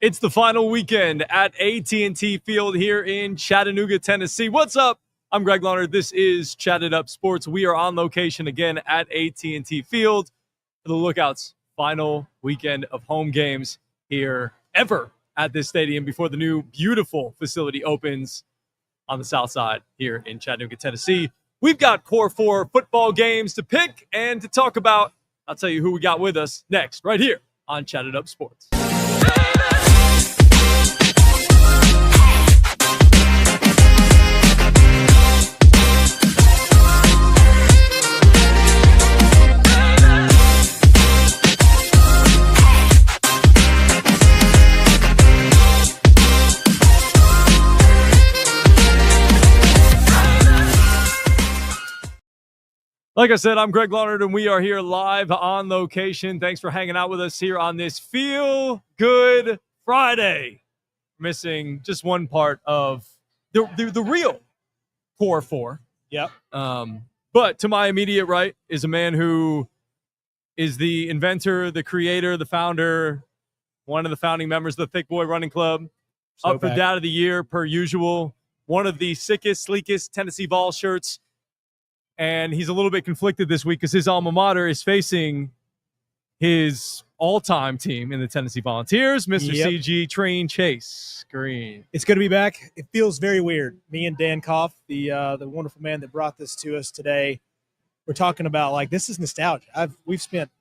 It's the final weekend at AT&T Field here in Chattanooga, Tennessee. What's up? I'm Greg Larner. This is Chatt It Up Sports. We are on location again at AT&T Field for the Lookouts' final weekend of home games here ever at this stadium before the new beautiful facility opens on the south side here in Chattanooga, Tennessee. We've got Core 4 football games to pick and to talk about. I'll tell you who we got with us next, right here on Chatt It Up Sports. Like I said, I'm Greg Larnard, and we are here live on location. Thanks for hanging out with us here on this Feel Good Friday. Missing just one part of the real Core 4. Yep. But to my immediate right is a man who is the inventor, the creator, the founder, one of the founding members of the Thick Boy Running Club. Up for Dad of the Year, per usual. One of the sickest, sleekest Tennessee Vols shirts. And he's a little bit conflicted this week because his alma mater is facing his all-time team in the Tennessee Volunteers, Mr. CG Train Chase Green. It's good to be back. It feels very weird. Me and Dan Kopf, the wonderful man that brought this to us today, we're talking about, like, this is nostalgia. We've spent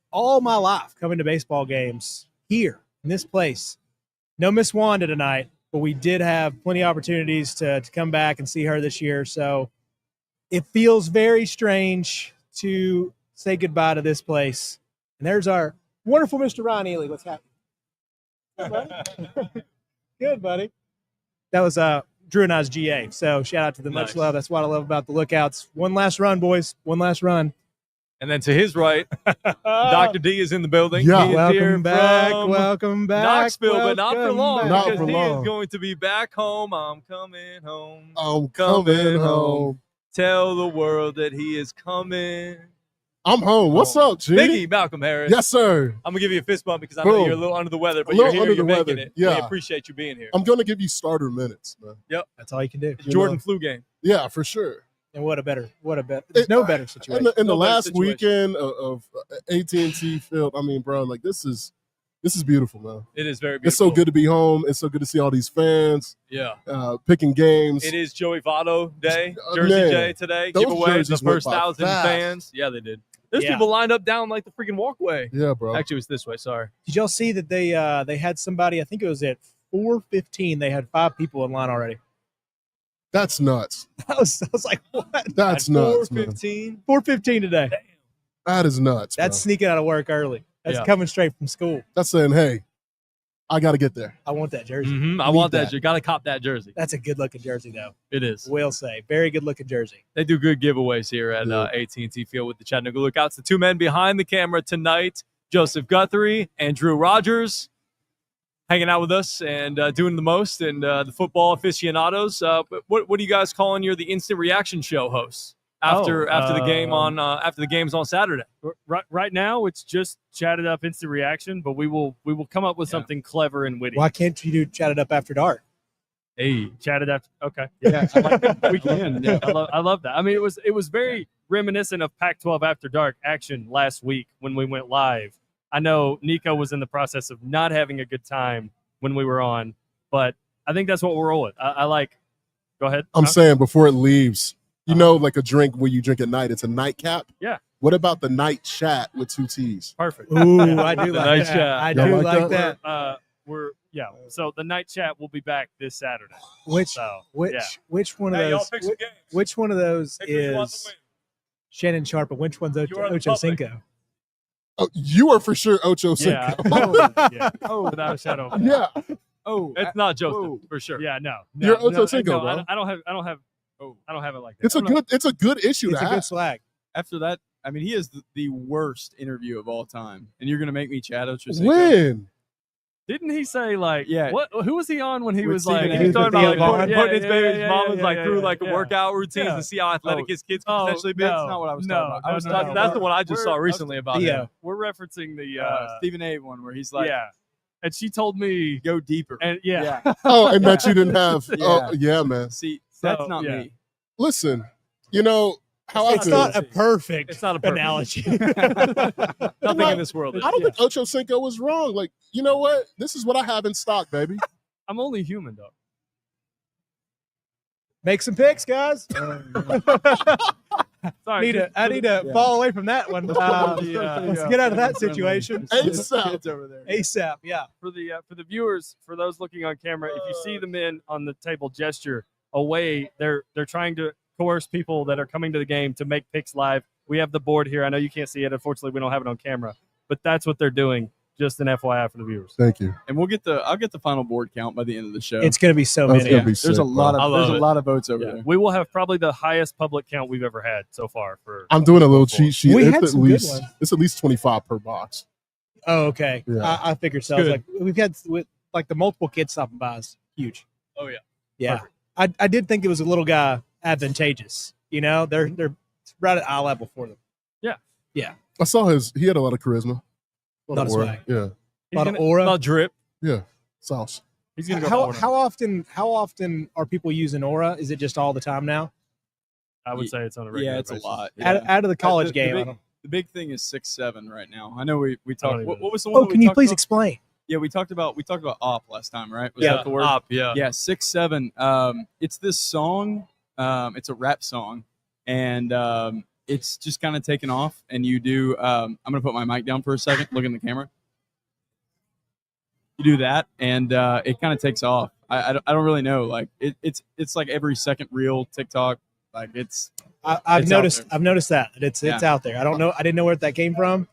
all my life coming to baseball games here in this place. No Miss Wanda tonight, but we did have plenty of opportunities to come back and see her this year. So it feels very strange to say goodbye to this place. And there's our wonderful Mr. Ryan Ely. What's happening? Good, buddy. Good, buddy. That was Drew and I's GA. So shout out to them. Much love. That's what I love about the Lookouts. One last run, boys. One last run. And then to his right, Dr. D is in the building. Yeah. He is Welcome back. from Welcome back. Knoxville, but not for long. Not because for he long. is going to be back home. I'm coming home. I'm coming home. Tell the world that he is coming. I'm home. What's up, G? Mickey Malcolm Harris. Yes, sir. I'm going to give you a fist bump because I know Boom. you're a little under the weather, but A you're little here, under you're the making weather. it. We Yeah. appreciate you being here. I'm going to give you starter minutes, man. Yep. That's all you can do. It's Jordan flu game. Yeah, for sure. And what a better. There's no better situation. In the No better last situation. weekend of AT&T Field, I mean, bro, like this is beautiful, man. It is very beautiful. It's so good to be home. It's so good to see all these fans Yeah. picking games. It is Joey Votto Day, Oh, Jersey man. Day today. Those Give away the jerseys went first by 1,000 fast. fans. Yeah, they did. There's Yeah. people lined up down like the freaking walkway. Yeah, bro. Actually, it was this way. Sorry. Did y'all see that they had somebody, I think it was at 4:15, they had 5 people in line already. That's nuts. I was like, what? That's nuts, man. 4:15. 4:15 today. That is nuts. That's bro. sneaking out of work early. That's Yeah. coming straight from school. That's saying, hey, I got to get there. I want that jersey. I Need want that. that. You got to cop that jersey. That's a good-looking jersey, though. It is. Will say. Very good-looking jersey. They do good giveaways here at Yeah. AT&T Field with the Chattanooga Lookouts. The two men behind the camera tonight, Joseph Guthrie and Drew Rogers, hanging out with us and doing the most, and the football aficionados. What are you guys calling the instant reaction show hosts after the game after the game's on Saturday? Right now, it's just Chatted Up Instant Reaction, but we will come up with something clever and witty. Why can't you do Chat It Up After Dark? Hey, Chatted Up. Okay. Yeah. I like that. We can. Yeah, I love that. I mean, it was very reminiscent of Pac-12 After Dark action last week when we went live. I know Nico was in the process of not having a good time when we were on, but I think that's what we're rolling. I like. Go ahead. I'm saying before it leaves, you know, like a drink where you drink at night, it's a nightcap. Yeah. What about the night chat with 2 T's? Perfect. Ooh, I do like Nice that. chat. I Y'all do like like that? that. So the night chat will be back this Saturday. Which So, which yeah. which one of Hey, y'all those? pick some games. Which one of those Pick who you want to is win. Shannon Sharp, and which one's You are the Ocho public. Cinco? Oh, you are for sure Ocho Yeah. Cinco. Without a shadow. of a Yeah. Oh, It's not Joseph whoa. for sure. yeah, no. You're Ocho Cinco, no, bro. I don't have it like that. It's a good issue It's to a good have. swag. After that, I mean, he is the worst interview of all time, and you're gonna make me chat Ocho Cinco? When? Didn't he say like Yeah. What? Who was he on when he With was Stephen like? A. He was talking about Theo Vaughn. putting his baby's mama's through yeah. workout routines Yeah. and see how athletic his kids can Oh, potentially be. no. That's not what I was No, talking about. I no, was no, talking no. That's about the one I just saw recently about him. Theo. We're referencing the Stephen A. one where he's like, yeah. and she told me, Go deeper. and yeah. Oh, and that you didn't have. Yeah. Oh, yeah, man. See, So, that's not yeah. me. Listen, you know how I It's feel. not a perfect It's not a perfect analogy. Nothing in this world is. I don't think Ocho Cinco was wrong. Like, you know what? This is what I have in stock, baby. I'm only human, though. Make some picks, guys. Sorry, I need to fall away from that one. Let's get out of that situation ASAP. Kids over there. ASAP. Yeah. for the viewers, for those looking on camera, if you see the men on the table gesture away, they're trying to coerce people that are coming to the game to make picks live. We have the board here. I know you can't see it. Unfortunately, we don't have it on camera, but that's what they're doing. Just an FYI for the viewers. Thank you. And I'll get the final board count by the end of the show. It's going to be so That's many. gonna be there's sick, a lot bro. of there's a it. lot of votes over Yeah. there. We will have probably the highest public count we've ever had so far. I'm doing a little cheat sheet. We It's had at some good least ones. it's at least 25 per box. Oh, okay. Yeah. I figured so. I was Good. like, we've had like the multiple kids stopping by is huge. Oh, yeah. Yeah. I did think it was a little guy advantageous. You know, they're right at eye level for them. I saw he had a lot of charisma. A Lot of aura. swag. Yeah. A lot of aura. Not drip. Yeah. Sauce. He's gonna go. How often are people using aura? Is it just all the time now? I would say it's on a regular Yeah, it's basis. a lot. Out of the college the game. big- I don't- The big thing is 6'7" right now. I know we don't talked. even What know. was the one? Oh, that we can you talked please about? explain? Yeah, we talked about op last time, right? Was Yeah, that the word? Op, yeah. Yeah, 6'7". It's this song. It's a rap song, and it's just kind of taken off. And you do. I'm gonna put my mic down for a second. Look in the camera. You do that, and it kind of takes off. I don't really know. Like it's like every second reel TikTok. Like I've It's out noticed that it's Yeah. out there. I don't know. I didn't know where that came from.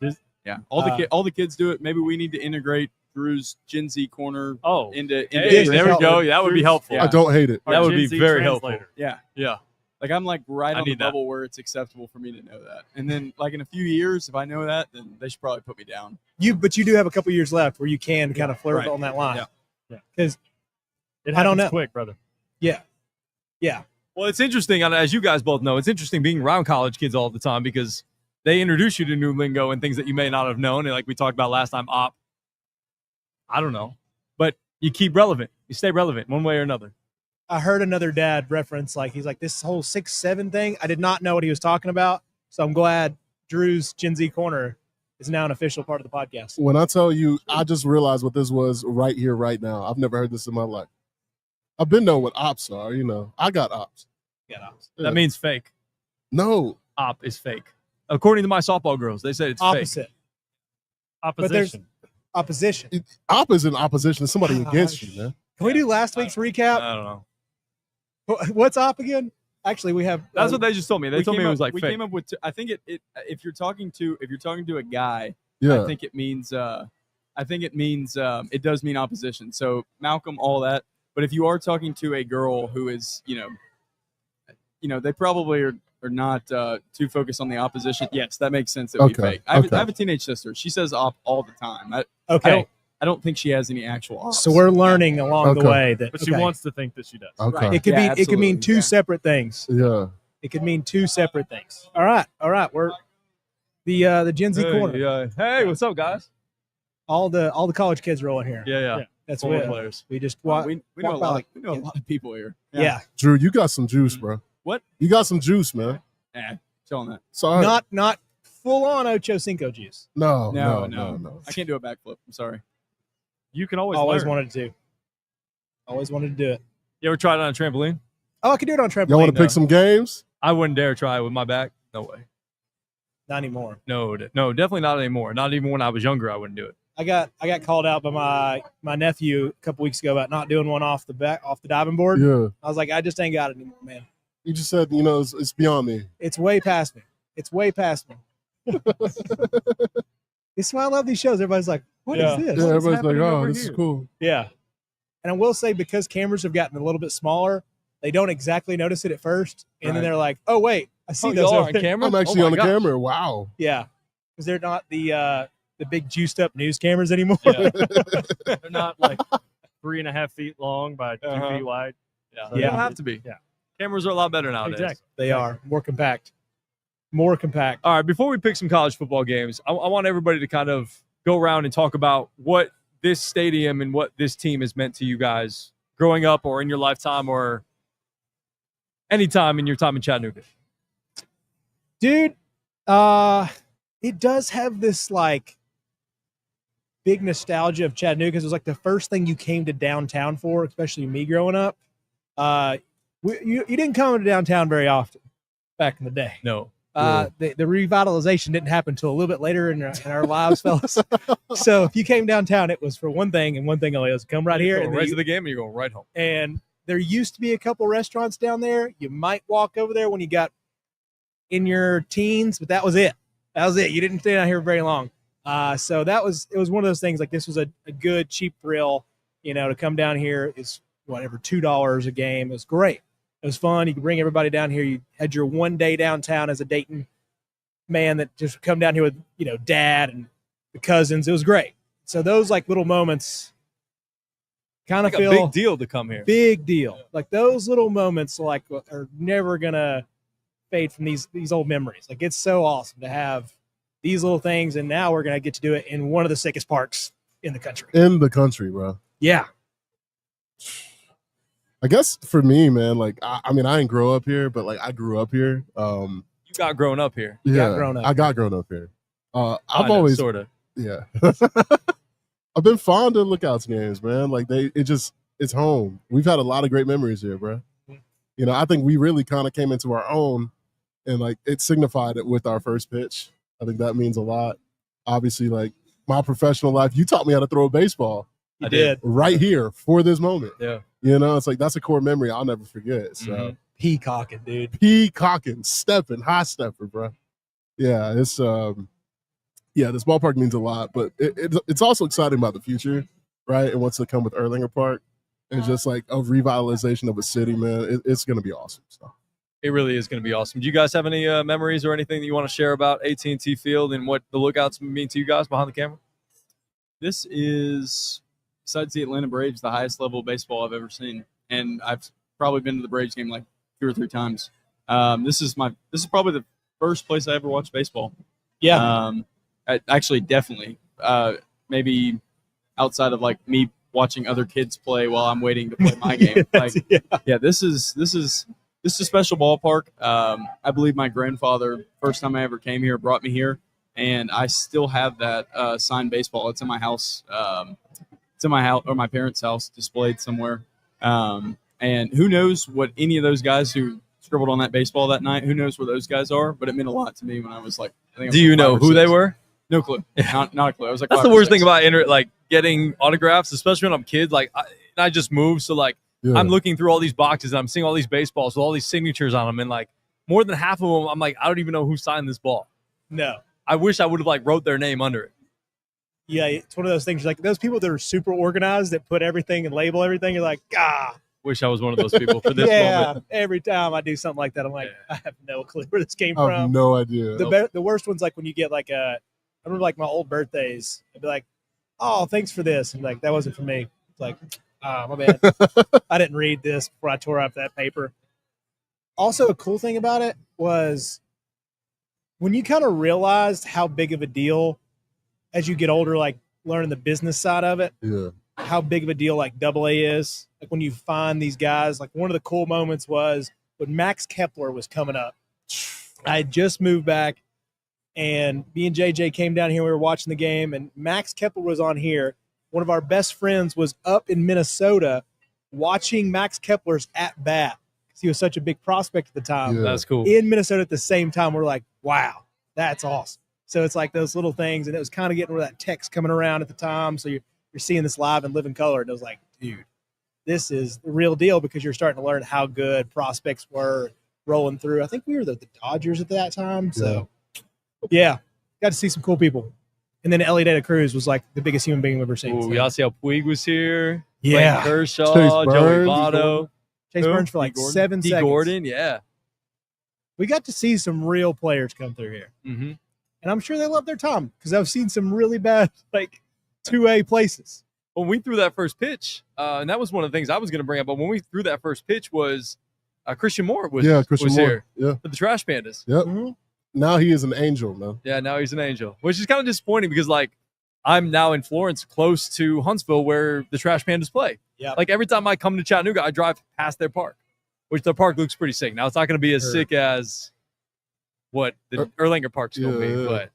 yeah. All the kids do it. Maybe we need to integrate Drew's Gen Z corner Oh, into Hey, This there is we how- go. That would be helpful. Yeah. I don't hate it. That would be Gen Z very helpful. translator. yeah. Yeah. Like I'm like right I on the need that. bubble where it's acceptable for me to know that. And then like in a few years, if I know that, then they should probably put me down. But you do have a couple years left where you can kind of flirt right. on that line. Yeah. Yeah. Because It I don't happens know. quick, brother. yeah. Well, it's interesting, and as you guys both know, it's interesting being around college kids all the time because they introduce you to new lingo and things that you may not have known. And like we talked about last time, op. I don't know. But you keep relevant. You stay relevant one way or another. I heard another dad reference he's like this whole 6'7" thing. I did not know what he was talking about, so I'm glad Drew's Gen Z Corner is now an official part of the podcast. When I tell you, I just realized what this was right here, right now. I've never heard this in my life. I've been knowing what ops are, you know. I got ops. Yeah. That means fake. No. Op is fake. According to my softball girls, they said it's fake. Opposite. But there's Opposition. opposition. Op is in opposition to somebody against you, man. Can we do last week's recap? I don't know. What's op again? Actually, we have. That's what they just told me. They told me it was like we fake. came up with. I think it. If you're talking to a guy, Yeah. I think it means. It does mean opposition. So Malcolm, all that. But if you are talking to a girl who is, they probably are not too focused on the opposition. Yes, that makes sense. It would be Okay, fake. I okay. have a teenage sister. She says op all the time. Okay. I don't think she has any actual ops. So we're learning along the Okay. way that But she okay, wants to think that she does. Okay. Right. it could Yeah, be it could mean absolutely, two yeah. separate things. Yeah. It could mean two separate things. All right. We're the Gen Z corner. Yeah. Hey, what's up, guys? All the college kids rolling here. Yeah. Yeah. That's Former what players. we just Well, walk. we know a walk by lot. like- We know a lot of people here. Yeah. Drew, you got some juice, bro. What? You got some juice, man. Chilling that. Sorry. Not full on Ocho Cinco juice. no. I can't do a backflip. I'm sorry. You can always Always learn. wanted to. Always wanted to do it. You ever tried it on a trampoline? Oh, I could do it on trampoline. Y'all want to though. pick some games? I wouldn't dare try it with my back. No way. Not anymore. No, definitely not anymore. Not even when I was younger, I wouldn't do it. I got called out by my nephew a couple weeks ago about not doing one off the diving board. Yeah. I was like, I just ain't got it anymore, man. You just said, it's beyond me. It's way past me. It's way past me. This is why I love these shows. Everybody's like, "What is Yeah. this?" Yeah, everybody's like, happening oh, over this is here? cool. Yeah. And I will say, because cameras have gotten a little bit smaller, they don't exactly notice it at first. And then Right. they're like, oh, wait, I see Oh, those y'all over on there. camera? I'm actually Oh my on the gosh. camera. Wow. Yeah. Because they're not the big juiced up news cameras anymore. Yeah. They're not like 3.5 feet long by 2 Uh-huh. feet wide. Yeah. So They Yeah. don't have to be. Yeah. Cameras are a lot better nowadays. Exactly. They are more compact. More compact. All right, before we pick some college football games, I want everybody to kind of go around and talk about what this stadium and what this team has meant to you guys growing up or in your lifetime or any time in your time in Chattanooga? Dude, it does have this like big nostalgia of Chattanooga because it was like the first thing you came to downtown for, especially me growing up. You didn't come to downtown very often back in the day. No. The revitalization didn't happen until a little bit later in our lives, fellas. So if you came downtown, it was for one thing and one thing only. It was come right here. You're And going right to the game and you're going right home. And there used to be a couple restaurants down there. You might walk over there when you got in your teens, but that was it. That was it. You didn't stay down here very long. So it was one of those things like this was a good, cheap thrill, to come down here. Is whatever, $2 a game. It was great. It was fun. You could bring everybody down here. You had your one day downtown as a Dayton man that just come down here with, dad and the cousins. It was great. So those like little moments kind of Like feel a big deal to come here. big deal. Like those little moments like are never going to fade from these old memories. Like it's so awesome to have these little things. And now we're going to get to do it in one of the sickest parks in the country. In the country, bro. Yeah. I guess for me, man, like I mean, I didn't grow up here, but like I grew up here. You got grown up here. Yeah, grown up I got grown up here. I've Kinda, always sorta. yeah. I've been fond of Lookouts games, man. Like it's home. We've had a lot of great memories here, bro. I think we really kind of came into our own, and like it signified it with our first pitch. I think that means a lot. Obviously, like my professional life, you taught me how to throw a baseball. I did. Right here for this moment. Yeah. It's like that's a core memory I'll never forget. So Peacocking, dude. peacocking, stepping, high stepper, bro. Yeah, it's this ballpark means a lot, but it's also exciting about the future, right? And what's to come with Erlanger Park, and just like a revitalization of a city, man. It's gonna be awesome. So. It really is going to be awesome. Do you guys have any memories or anything that you want to share about AT&T Field and what the Lookouts mean to you guys behind the camera? This is, besides the Atlanta Braves, the highest level of baseball I've ever seen, and I've probably been to the Braves game like 2 or 3 times. This is probably the first place I ever watched baseball. Yeah. Actually, definitely. Maybe outside of like me watching other kids play while I'm waiting to play my game. This is a special ballpark. I believe my grandfather, first time I ever came here, brought me here, and I still have that signed baseball. It's in my house. It's in my house or my parents' house, displayed somewhere. And who knows what any of those guys who scribbled on that baseball that night, who knows where those guys are? But it meant a lot to me when I was like, Do you know who they were? No clue. Not a clue. I was like, that's the worst thing about getting autographs, especially when I'm a kid. Like I just moved, so like I'm looking through all these boxes and I'm seeing all these baseballs with all these signatures on them, and like more than half of them, I'm like, I don't even know who signed this ball. No. I wish I would have like wrote their name under it. Yeah, it's one of those things. Like those people that are super organized that put everything and label everything. You're like, Wish I was one of those people for this moment. Every time I do something like that, I'm like, I have no clue where this came I have from. no idea. The worst one's like when you get like I remember like my old birthdays. I'd be like, oh, thanks for this. And like, that wasn't for me. It's like, my bad. I didn't read this before I tore up that paper. Also, a cool thing about it was when you kind of realized how big of a deal as you get older, like learning the business side of it, how big of a deal like AA is. Like when you find these guys, like one of the cool moments was when Max Kepler was coming up. I had just moved back, and me and JJ came down here. We were watching the game, and Max Kepler was on here. One of our best friends was up in Minnesota watching Max Kepler's at bat because he was such a big prospect at the time. Yeah. That's cool. In Minnesota at the same time, we're like, wow, that's awesome. So it's like those little things, and it was kind of getting where that text coming around at the time. So you're seeing this live and live in color, and it was like, dude, this is the real deal because you're starting to learn how good prospects were rolling through. I think we were the Dodgers at that time. So, yeah, got to see some cool people. And then Ellie De La Cruz was like the biggest human being we've ever seen. Ooh, Yasiel Puig was here. Yeah. Clayton Kershaw, Chase Joey Burns. Votto. Chase Burns for like D. Gordon. 7 D. seconds. Gordon, yeah. We got to see some real players come through here. Mm-hmm. And I'm sure they love their time because I've seen some really bad, like, 2A places. When we threw that first pitch, and that was one of the things I was going to bring up, but when we threw that first pitch was Christian Moore was Christian was Moore. here Yeah. for the Trash Pandas. Yep. Mm-hmm. Now he is an angel, man. Yeah, now he's an angel, which is kind of disappointing because, like, I'm now in Florence, close to Huntsville, where the Trash Pandas play. Yeah. Like every time I come to Chattanooga, I drive past their park, which their park looks pretty sick. Now it's not going to be as sick as what the Erlanger Park's going to be, but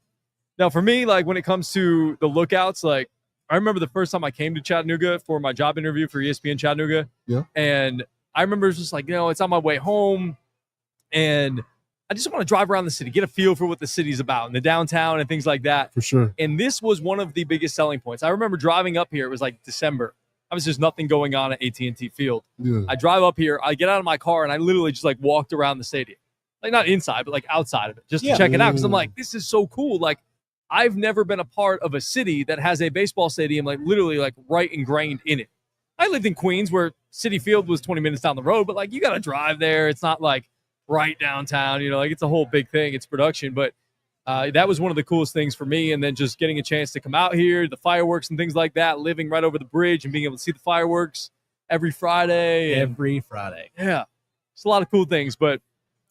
now for me, like when it comes to the lookouts, like I remember the first time I came to Chattanooga for my job interview for ESPN Chattanooga, and I remember it was just like, it's on my way home, and I just want to drive around the city, get a feel for what the city's about and the downtown and things like that. For sure. And this was one of the biggest selling points. I remember driving up here. It was like December. I was just nothing going on at AT&T Field. Yeah. I drive up here. I get out of my car, and I literally just like walked around the stadium. Like not inside, but like outside of it, just to check it out. Because I'm like, this is so cool. Like I've never been a part of a city that has a baseball stadium like literally like right ingrained in it. I lived in Queens where Citi Field was 20 minutes down the road, but like you got to drive there. It's not like right downtown, like it's a whole big thing. It's production, but that was one of the coolest things for me. And then just getting a chance to come out here, the fireworks and things like that, living right over the bridge and being able to see the fireworks every Friday. Yeah, it's a lot of cool things. But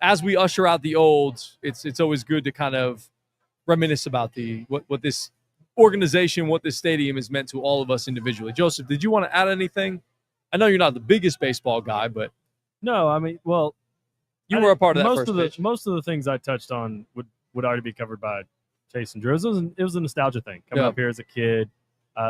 as we usher out the old, it's always good to kind of reminisce about what this organization, what this stadium has meant to all of us individually. Joseph, did you want to add anything? I know you're not the biggest baseball guy, but no, I mean, well, you were a part of that most of the things I touched on would already be covered by Chase and Drew. It was a nostalgia thing. Coming up here as a kid,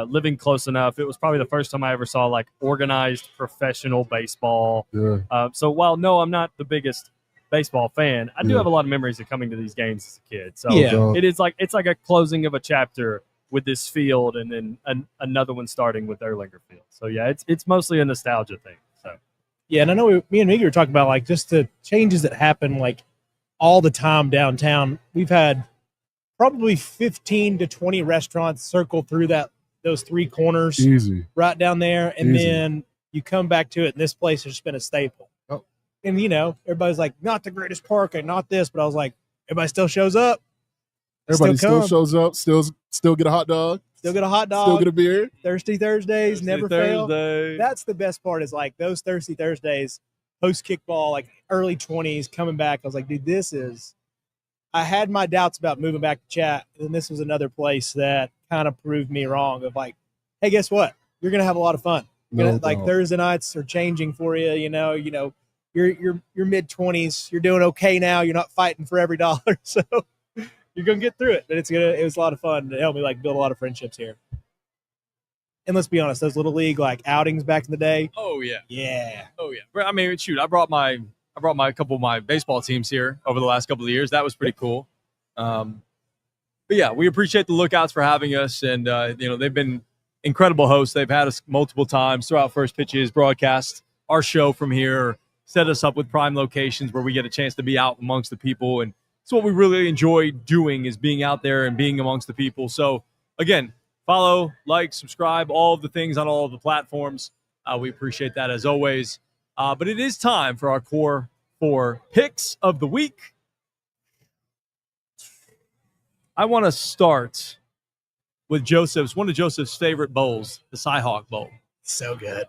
living close enough. It was probably the first time I ever saw like organized professional baseball. Yeah. So while no, I'm not the biggest baseball fan, I do have a lot of memories of coming to these games as a kid. So it's like a closing of a chapter with this field, and then another one starting with Erlanger Field. So yeah, it's mostly a nostalgia thing. So yeah, and I know me and Miggy were talking about like just the changes that happen like all the time downtown. We've had probably 15 to 20 restaurants circle through those three corners, easy, right down there, and then you come back to it, and this place has just been a staple. Oh. And everybody's like, not the greatest park and not this, but I was like, everybody still shows up. Everybody still shows up, still get a hot dog. Still get a hot dog. Still get a beer. Thirsty Thursdays never fail. Thursday. That's the best part is like those Thirsty Thursdays, post kickball, like early 20s, coming back. I was like, dude, I had my doubts about moving back to Chat, and this was another place that kind of proved me wrong of like, hey, guess what? You're going to have a lot of fun. Like Thursday nights are changing for you, you're mid-20s, you're doing okay now. You're not fighting for every dollar. So you're going to get through it. But it was a lot of fun. It helped me like build a lot of friendships here. And let's be honest, those little league like outings back in the day. Oh yeah. Yeah. Oh yeah. I mean, shoot, I brought my couple of my baseball teams here over the last couple of years. That was pretty cool. But yeah, we appreciate the Lookouts for having us, and they've been incredible hosts. They've had us multiple times throughout First Pitches, broadcast our show from here, set us up with prime locations where we get a chance to be out amongst the people. And it's what we really enjoy doing, is being out there and being amongst the people. So again, follow, like, subscribe, all of the things on all of the platforms. We appreciate that as always. But it is time for our core 4 picks of the week. I want to start with one of Joseph's favorite bowls, the Cy-Hawk Bowl. So good.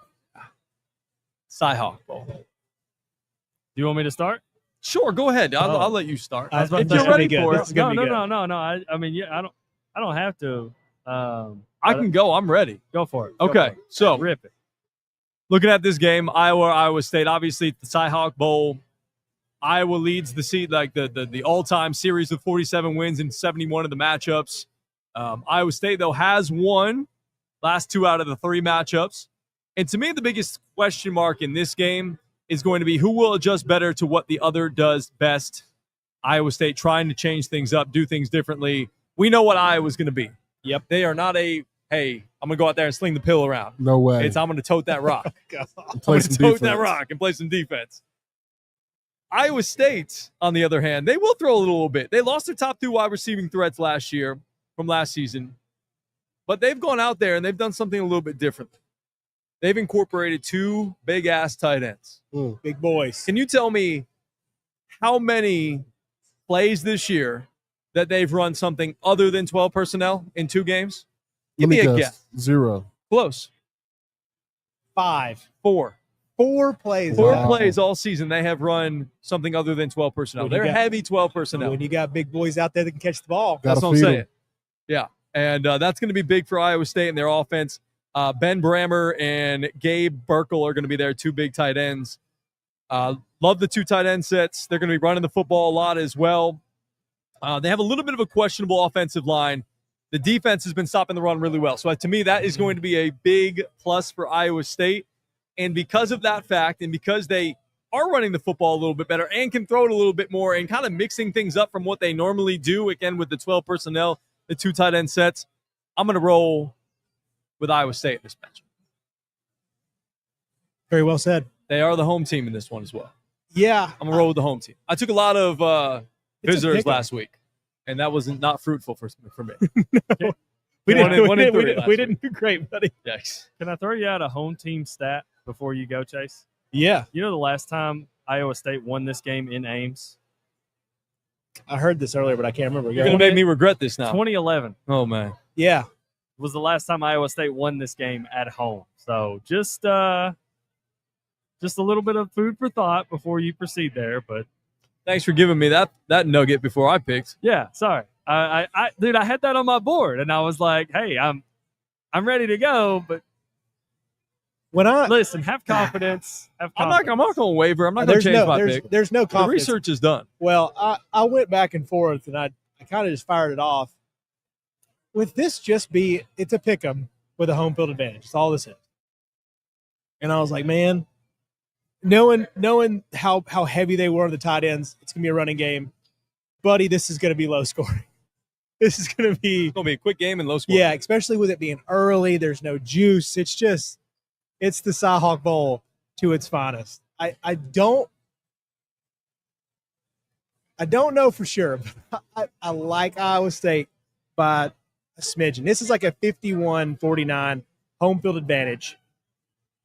Cy-Hawk Bowl. Do you want me to start? Sure, go ahead. I'll let you start. I was about If to you're say, ready good. for This it, is gonna be good. No. I mean, yeah, I don't have to. I can go. I'm ready. Go for it. Go Okay, for it. so Rip it. looking at this game, Iowa State, obviously the Cy-Hawk Bowl. Iowa leads the all-time series with 47 wins and 71 of the matchups. Iowa State, though, has won last 2 out of the 3 matchups. And to me, the biggest question mark in this game is going to be who will adjust better to what the other does best. Iowa State trying to change things up, do things differently. We know what Iowa's going to be. Yep. They are not hey, I'm going to go out there and sling the pill around. No way. I'm going to tote that rock. I'm Play going some to tote defense. that rock and play some defense. Iowa State, on the other hand, they will throw a little bit. They lost their top 2 wide receiving threats last year from last season. But they've gone out there and they've done something a little bit different. They've incorporated 2 big-ass tight ends. Big boys. Can you tell me how many plays this year that they've run something other than 12 personnel in 2 games? Give me a guess. 0. Close. 5. 4. 4 plays. 4 Wow. plays all season. They have run something other than 12 personnel. When you They're got- heavy 12 personnel. When you got big boys out there that can catch the ball. Gotta That's what I'm feed 'em. saying. Yeah. And that's going to be big for Iowa State and their offense. Ben Brammer and Gabe Burkle are going to be their 2 big tight ends. Love the 2 tight end sets. They're going to be running the football a lot as well. They have a little bit of a questionable offensive line. The defense has been stopping the run really well. So to me, that is going to be a big plus for Iowa State. And because of that fact, and because they are running the football a little bit better and can throw it a little bit more and kind of mixing things up from what they normally do, again, with the 12 personnel, the 2 tight end sets, I'm going to roll with Iowa State in this match. Very well said. They are the home team in this one as well. Yeah. I'm going to roll with the home team. I took a lot of visitors last week, and that was not fruitful for me. We didn't we do great, buddy. Yikes. Can I throw you out a home team stat before you go, Chase? Yeah. You know the last time Iowa State won this game in Ames? I heard this earlier, but I can't remember. You're going to make me regret this now. 2011 Oh, man. Yeah. was the last time Iowa State won this game at home. So just a little bit of food for thought before you proceed there. But Thanks for giving me that nugget before I picked. yeah, sorry. Dude, I had that on my board, and I was like, hey, I'm ready to go, but listen, have confidence. I'm not going to waver. I'm not going to change my pick. There's no The confidence. research is done. Well, I went back and forth, and I kind of just fired it off. With this it's a pick 'em with a home field advantage. That's all this is. And I was like, man, knowing how heavy they were on the tight ends, it's going to be a running game. Buddy, this is going to be low scoring. This is going to be a quick game and low scoring. Yeah, especially with it being early. There's no juice. It's the Cyhawk Bowl to its finest. I don't know for sure, but I like Iowa State by a smidgen. This is like a 51-49 home field advantage.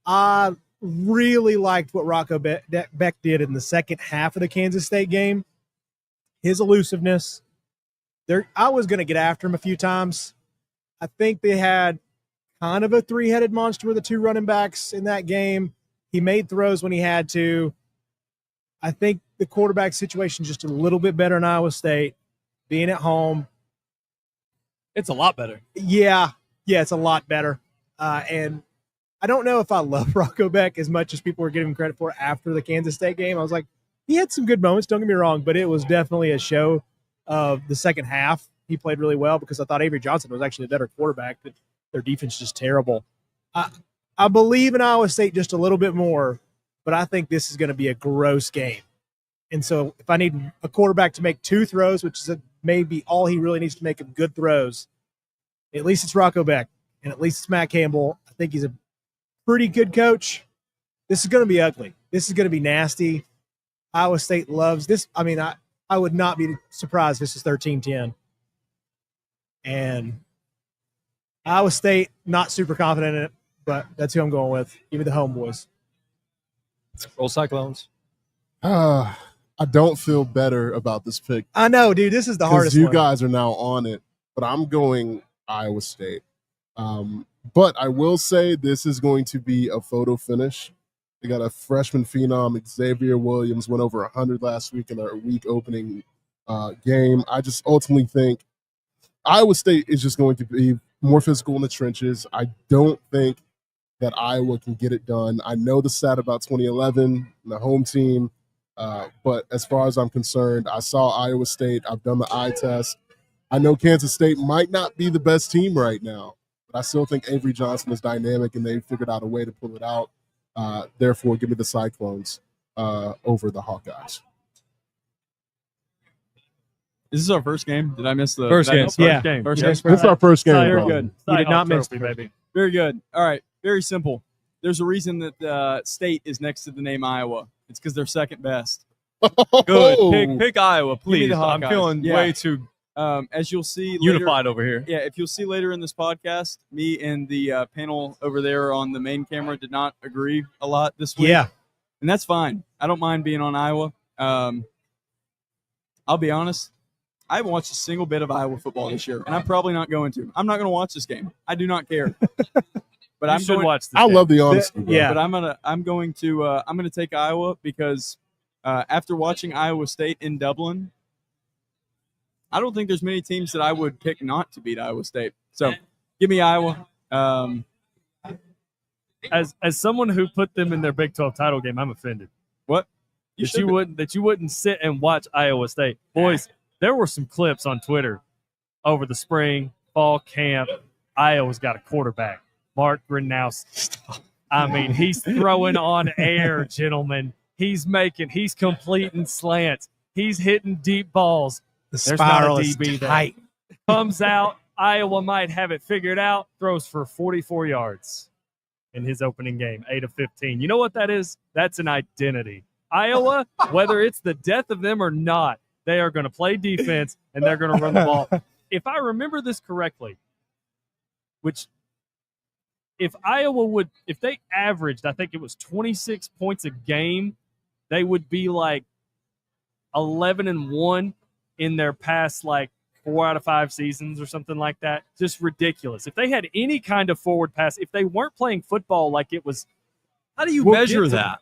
I really liked what Rocco Beck did in the second half of the Kansas State game. His elusiveness. I was going to get after him a few times. I think they had kind of a 3-headed monster with the 2 running backs in that game. He made throws when he had to. I think the quarterback situation just a little bit better in Iowa State. Being at home. It's a lot better. Yeah, it's a lot better. And I don't know if I love Rocco Beck as much as people were giving him credit for after the Kansas State game. I was like, he had some good moments, don't get me wrong, but it was definitely a show of the second half. He played really well because I thought Avery Johnson was actually a better quarterback, but their defense is just terrible. I believe in Iowa State just a little bit more, but I think this is going to be a gross game. And so if I need a quarterback to make 2 throws, which is maybe all he really needs to make of good throws, at least it's Rocco Beck, and at least it's Matt Campbell. I think he's a pretty good coach. This is going to be ugly. This is going to be nasty. Iowa State loves this. I mean, I would not be surprised if this is 13-10. And Iowa State, not super confident in it, but that's who I'm going with. Give me the homeboys. Roll Cyclones. I don't feel better about this pick. I know, dude. This is the hardest You one. guys are now on it, but I'm going Iowa State. But I will say this is going to be a photo finish. They got a freshman phenom, Xavier Williams, went over 100 last week in their week opening game. I just ultimately think Iowa State is just going to be more physical in the trenches. I don't think that Iowa can get it done. I know the stat about 2011, the home team, but as far as I'm concerned, I saw Iowa State. I've done the eye test. I know Kansas State might not be the best team right now, but I still think Avery Johnson is dynamic, and they figured out a way to pull it out. Therefore, give me the Cyclones over the Hawkeyes. Is this our first game? Did I miss the First game? Yeah. game. First Yes, game. This is our first game. Very brother. good. You did not Cyhawk miss trophy, baby. Very good. All right. Very simple. There's a reason that state is next to the name Iowa. It's because they're second best. Good. Pick Iowa, please. the I'm Hawkeyes. feeling Yeah. way too As you'll see later, unified over here. Yeah, if you'll see later in this podcast, me and the panel over there on the main camera did not agree a lot this week. Yeah. And that's fine. I don't mind being on Iowa. I'll be honest. I haven't watched a single bit of Iowa football this year, and I'm probably not going to. I'm not going to watch this game. I do not care. But You should watch this I game. love the honesty. bro. Yeah. But I'm going to take Iowa because after watching Iowa State in Dublin, I don't think there's many teams that I would pick not to beat Iowa State. So give me Iowa. As someone who put them in their Big 12 title game, I'm offended. What? That you wouldn't sit and watch Iowa State. Boys, there were some clips on Twitter over the spring, fall camp. Iowa's got a quarterback, Mark Gronowski. I mean, he's throwing on air, gentlemen. He's completing slants. He's hitting deep balls. The There's not a spiral is DB there. tight. Comes out. Iowa might have it figured out. Throws for 44 yards in his opening game, 8 of 15. You know what that is? That's an identity. Iowa, whether it's the death of them or not, they are going to play defense and they're going to run the ball. If I remember this correctly, if they averaged, I think it was 26 points a game, they would be like 11-1 in their past 4 out of 5 seasons or something like that. Just ridiculous. If they had any kind of forward pass, if they weren't playing football like it was, how do you measure that?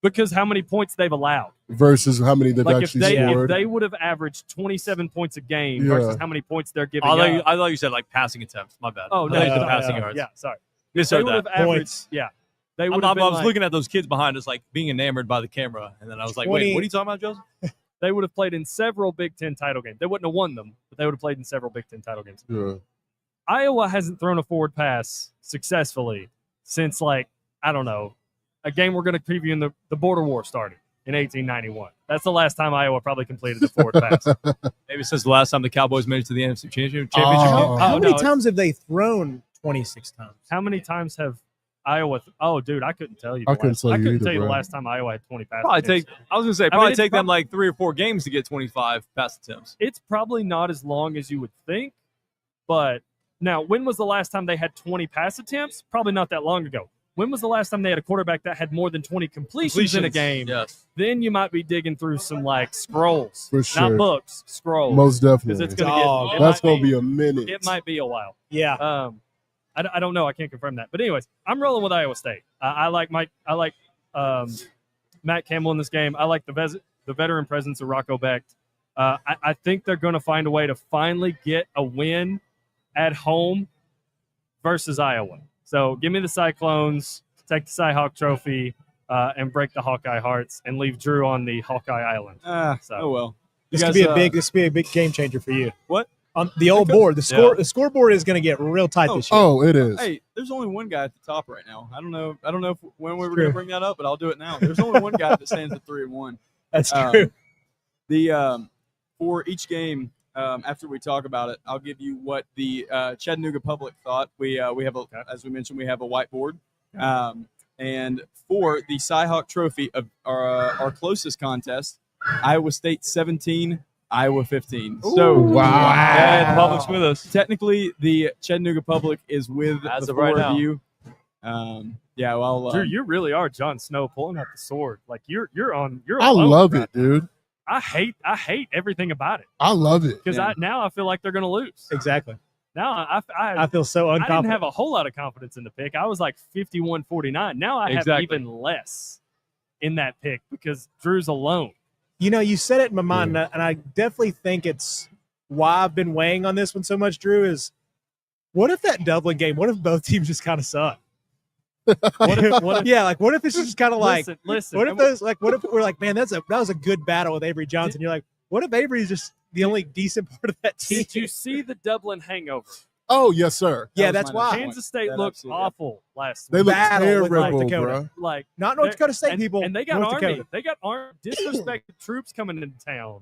Because how many points they've allowed versus how many they've actually scored. If they would have averaged 27 points a game versus how many points they're giving up. I thought you said passing attempts. My bad. Oh, no. Passing yards. Yeah, sorry. Misheard that. Averaged, yeah. They would I was looking at those kids behind us being enamored by the camera, and then I was like, wait, what are you talking about, Joseph? They would have played in several Big Ten title games. They wouldn't have won them, but they would have played in several Big Ten title games. Yeah. Iowa hasn't thrown a forward pass successfully since, I don't know, a game we're going to preview in the Border War started in 1891. That's the last time Iowa probably completed a forward pass. Maybe since the last time the Cowboys made it to the NFC Championship How many times have they thrown 26 times? How many times have Iowa? Dude, I couldn't tell you. I couldn't tell you the last time Iowa had 20 passes. I was going to say, probably take them 3 or 4 games to get 25 pass attempts. It's probably not as long as you would think, but now, when was the last time they had 20 pass attempts? Probably not that long ago. When was the last time they had a quarterback that had more than 20 completions in a game? Yes. Then you might be digging through some scrolls. For sure. Not books, scrolls. Most definitely. Because it's going to that's going to be a minute. It might be a while. Yeah. I don't know. I can't confirm that. But anyways, I'm rolling with Iowa State. I like Matt Campbell in this game. I like the veteran presence of Rocco Becht. I think they're going to find a way to finally get a win at home versus Iowa. So give me the Cyclones, take the Cy-Hawk Trophy, and break the Hawkeye hearts, and leave Drew on the Hawkeye Island. Oh well. This could be a big game changer for you. What? On the old board, the scoreboard is going to get real tight this year. Oh, it is. Hey, there's only one guy at the top right now. I don't know when we were going to bring that up, but I'll do it now. There's only one guy that stands at 3-1. That's true. For each game, after we talk about it, I'll give you what the Chattanooga public thought. We have as we mentioned, we have a whiteboard. And for the Cy-Hawk Trophy of our closest contest, Iowa State 17, Iowa 15. So wow. Yeah, the public's with us. Technically, the Chattanooga public is with as the of right four now. of you. Well, Drew, you really are Jon Snow pulling out the sword. You're I alone love right it, dude. I hate everything about it. I love it. Because now I feel like they're going to lose. Exactly. Now I feel so unconfident. I didn't have a whole lot of confidence in the pick. I was 51-49. Now I have even less in that pick because Drew's alone. You said it in my mind, and I definitely think it's why I've been weighing on this one so much, Drew, is what if that Dublin game, what if both teams just kind of suck? What if it's just kind of listen. What if we're like, man, that was a good battle with Avery Johnson. You're like, what if Avery's just the only decent part of that team? Did you see the Dublin hangover? Oh, yes, sir. Yeah, that's why. Kansas State looked awful last They week. look Battle with North terrible, Dakota. bro. Not North Dakota State people. And they got North Army. Dakota. They got armed, disrespected troops coming into town.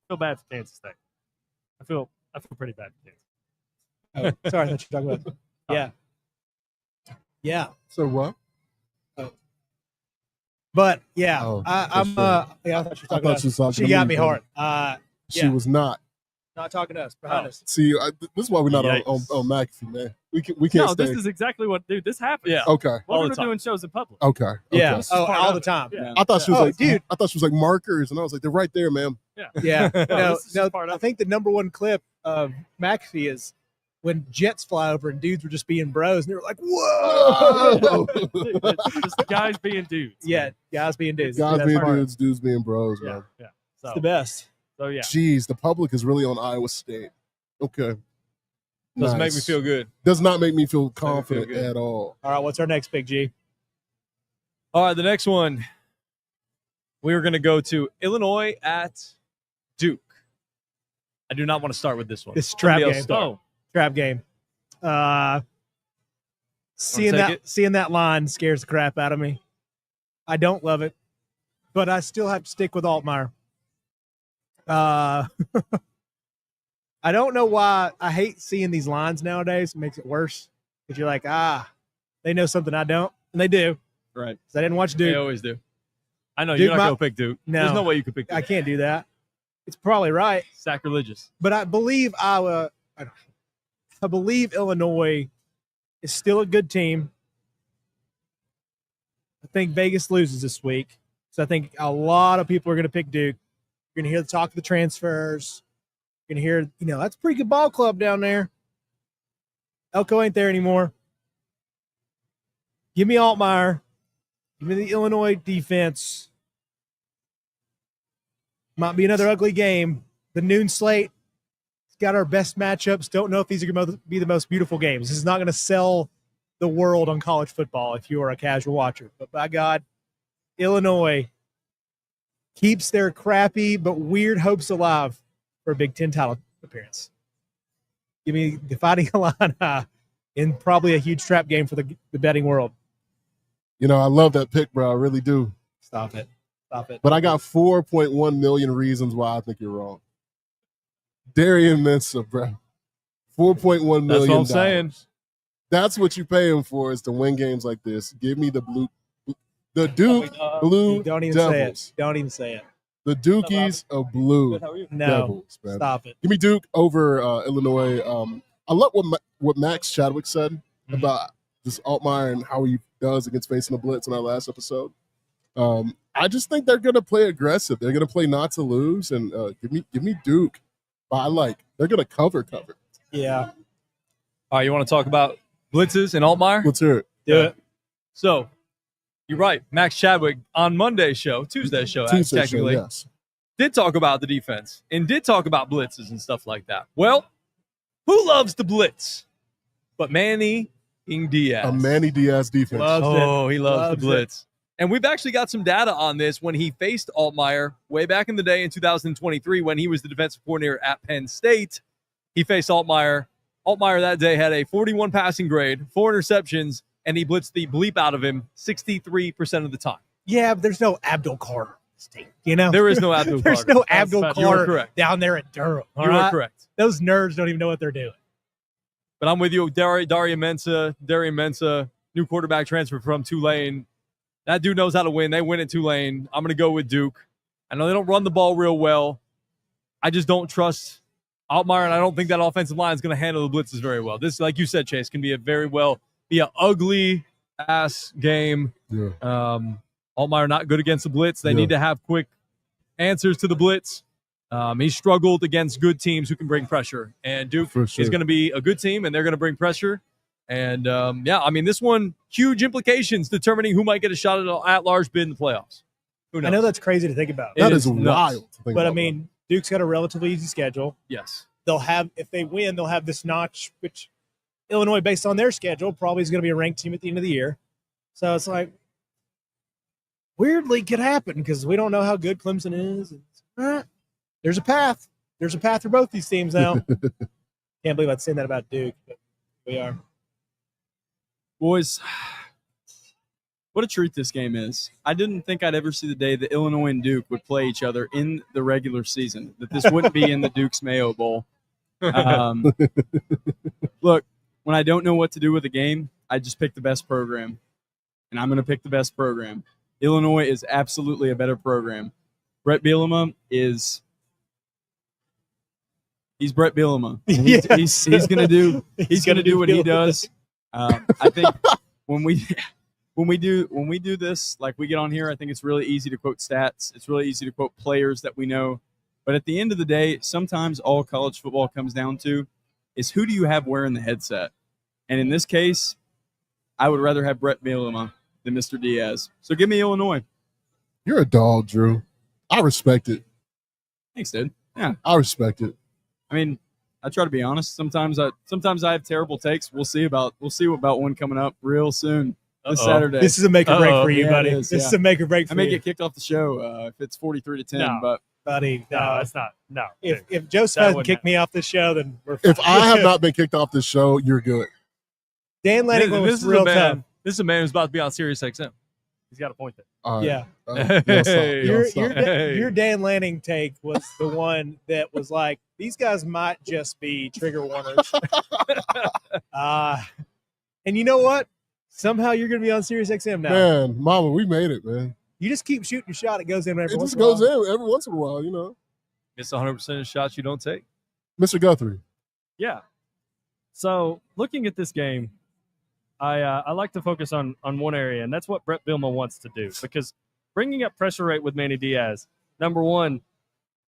I feel bad for Kansas State. I feel pretty bad for Kansas. Oh, sorry, I thought you were talking about. Yeah. So what? But yeah, Oh, I'm. for sure. I thought you were talking about. she was talking She to got me, me bro. hard. She was not. Not talking to us. Behind us. See, this is why we're not on Yikes. McAfee, man. We can't No, stay. this is exactly what, dude. This happens. Yeah. Okay. all We're the time. doing shows in public. Okay. Yeah. Okay. Oh, part all of the it. time. Yeah. I thought she was dude. I thought she was like markers, and I was like, they're right there, ma'am. Yeah. No, this is just part of I it. think the number one clip of McAfee is when jets fly over and dudes were just being bros, and they were like, "Whoa!" Dude, it's just guys being dudes. Yeah, guys being dudes. Guys That's being hard. dudes being bros, Yeah. man. Yeah. It's the best. So yeah, Jeez, the public is really on Iowa State. Okay. Doesn't make me Nice. feel good. Does not make me feel me feel confident good. at all. All right, what's our next pick, G? All right, the next one, we are going to go to Illinois at Duke. I do not want to start with this one. This is a trap Somebody else game. start. oh, Trap game. Seeing take that line scares the crap out of me. I don't love it, but I still have to stick with Altmaier. I don't know why. I hate seeing these lines nowadays. It makes it worse because you're like, they know something I don't, and they do. Right. 'Cause I didn't watch They Duke. always do. I know Duke you're not going to pick Duke. No. There's no way you could pick Duke. I can't do that. It's probably right, Sacrilegious. but I believe I believe Illinois is still a good team. I think Vegas loses this week, so I think a lot of people are going to pick Duke. You're going to hear the talk of the transfers. You're going to hear, that's a pretty good ball club down there. Elko ain't there anymore. Give me Altmaier. Give me the Illinois defense. Might be another ugly game. The noon slate. It's got our best matchups. Don't know if these are going to be the most beautiful games. This is not going to sell the world on college football if you are a casual watcher. But by God, Illinois keeps their crappy but weird hopes alive for a Big Ten title appearance. Give me the Fighting Illini in probably a huge trap game for the betting world. I love that pick, bro. I really do. Stop it. But I got 4.1 million reasons why I think you're wrong. Darian Mensah, bro. 4.1 million. That's what I'm saying. That's what you pay him for, is to win games like this. Give me the Duke Blue Don't even Devils. say it. Don't even say it. The Dukies of Blue No. Devils, man. Stop it. Give me Duke over Illinois. I love what Max Chadwick said about this Altmaier and how he does against facing the blitz in our last episode. I just think they're going to play aggressive. They're going to play not to lose, and give me Duke. They're going to cover. Yeah. All right, you want to talk about blitzes and Altmaier? Let's hear it. Do it. So, you're right. Max Chadwick on Monday's show, Tuesday's show, technically, yes. did talk about the defense and did talk about blitzes and stuff like that. Well, who loves the blitz but Manny Diaz? A Manny Diaz defense. He loves the blitz. And we've actually got some data on this when he faced Altmaier way back in the day in 2023 when he was the defensive coordinator at Penn State. He faced Altmaier. Altmaier that day had a 41 passing grade, 4 interceptions, and he blitzed the bleep out of him 63% of the time. Yeah, but there's no Abdul Carter. There is no Abdul There's Carter. no Abdul You are Carter correct. down there at Durham. all You are right? correct. Those nerds don't even know what they're doing. But I'm with you. Darian Mensah, new quarterback transfer from Tulane. That dude knows how to win. They win at Tulane. I'm going to go with Duke. I know they don't run the ball real well. I just don't trust Altmaier, and I don't think that offensive line is going to handle the blitzes very well. This, like you said, Chase, can be an ugly-ass game. Yeah. Altmaier not good against the blitz. They need to have quick answers to the blitz. He struggled against good teams who can bring pressure. And Duke is going to be a good team, and they're going to bring pressure. And, this one, huge implications determining who might get a shot at an at-large bid in the playoffs. Who knows? I know that's crazy to think about. That is nuts. wild to think But, about. Duke's got a relatively easy schedule. Yes. If they win, they'll have this notch, which Illinois, based on their schedule, probably is going to be a ranked team at the end of the year. So it's like, weirdly could happen because we don't know how good Clemson is. There's a path. There's a path for both these teams now. Can't believe I'd say that about Duke, but we are. Boys, what a treat this game is. I didn't think I'd ever see the day that Illinois and Duke would play each other in the regular season, that this wouldn't be in the Duke's Mayo Bowl. Look, when I don't know what to do with a game, I just pick the best program, and I'm going to pick the best program. Illinois is absolutely a better program. Brett Bielema he's Brett Bielema. He's going to do what he does. I think when we do this, like we get on here, I think it's really easy to quote stats. It's really easy to quote players that we know. But at the end of the day, sometimes all college football comes down to is who do you have wearing the headset? And in this case, I would rather have Brett Bielema than Mr. Diaz. So give me Illinois. You're a dog, Drew. I respect it. Thanks, dude. Yeah. I respect it. I mean, I try to be honest. Sometimes I have terrible takes. We'll see about one coming up real soon this Saturday. This is a make or break for you, Yeah, buddy. it is, This is yeah. a make or break for I may you. get kicked off the show if it's 43-10. No. But buddy. No, it's not. No. If Joseph That hasn't wouldn't kicked me off this show, then we're fine. If I have not been kicked off this show, you're good. Dan Lanning This was is real a man. tough. This is a man who's about to be on Sirius XM. He's got a point there. All right. Yeah. Y'all stop. Hey. Y'all Your, stop. your, Hey. your Dan Lanning take was the one that was like, these guys might just be trigger warners. And you know what? Somehow you're going to be on Sirius XM now. Man, Mama, we made it, man. You just keep shooting your shot. It goes in every It once just in a while. goes in every once in a while, you know. It's 100% of shots you don't take. Mr. Guthrie. Yeah. So looking at this game, I like to focus on one area, and that's what Brett Bielema wants to do. Because bringing up pressure rate with Manny Diaz, number one,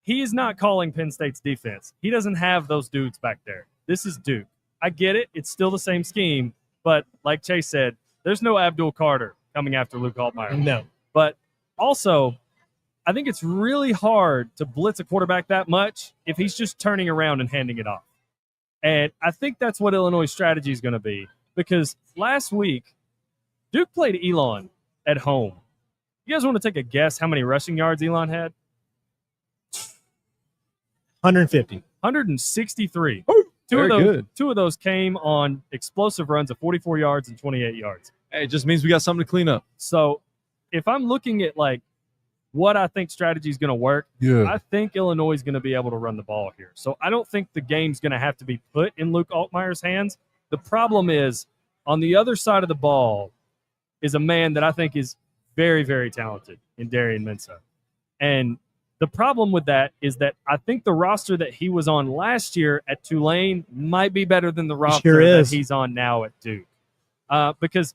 he is not calling Penn State's defense. He doesn't have those dudes back there. This is Duke. I get it. It's still the same scheme. But like Chase said, there's no Abdul Carter coming after Luke Altmaier. No. But also, I think it's really hard to blitz a quarterback that much if he's just turning around and handing it off. And I think that's what Illinois' strategy is going to be. Because last week, Duke played Elon at home. You guys want to take a guess how many rushing yards Elon had? 150. 163. Very good. Two of those came on explosive runs of 44 yards and 28 yards. Hey, it just means we got something to clean up. So if I'm looking at like what I think strategy is going to work, Yeah. I think Illinois is going to be able to run the ball here. So I don't think the game's going to have to be put in Luke Altmaier's hands. The problem is on the other side of the ball is a man that I think is very, very talented in Darian Mensah. And the problem with that is that I think the roster that he was on last year at Tulane might be better than the roster Sure that is. he's on now at Duke. Because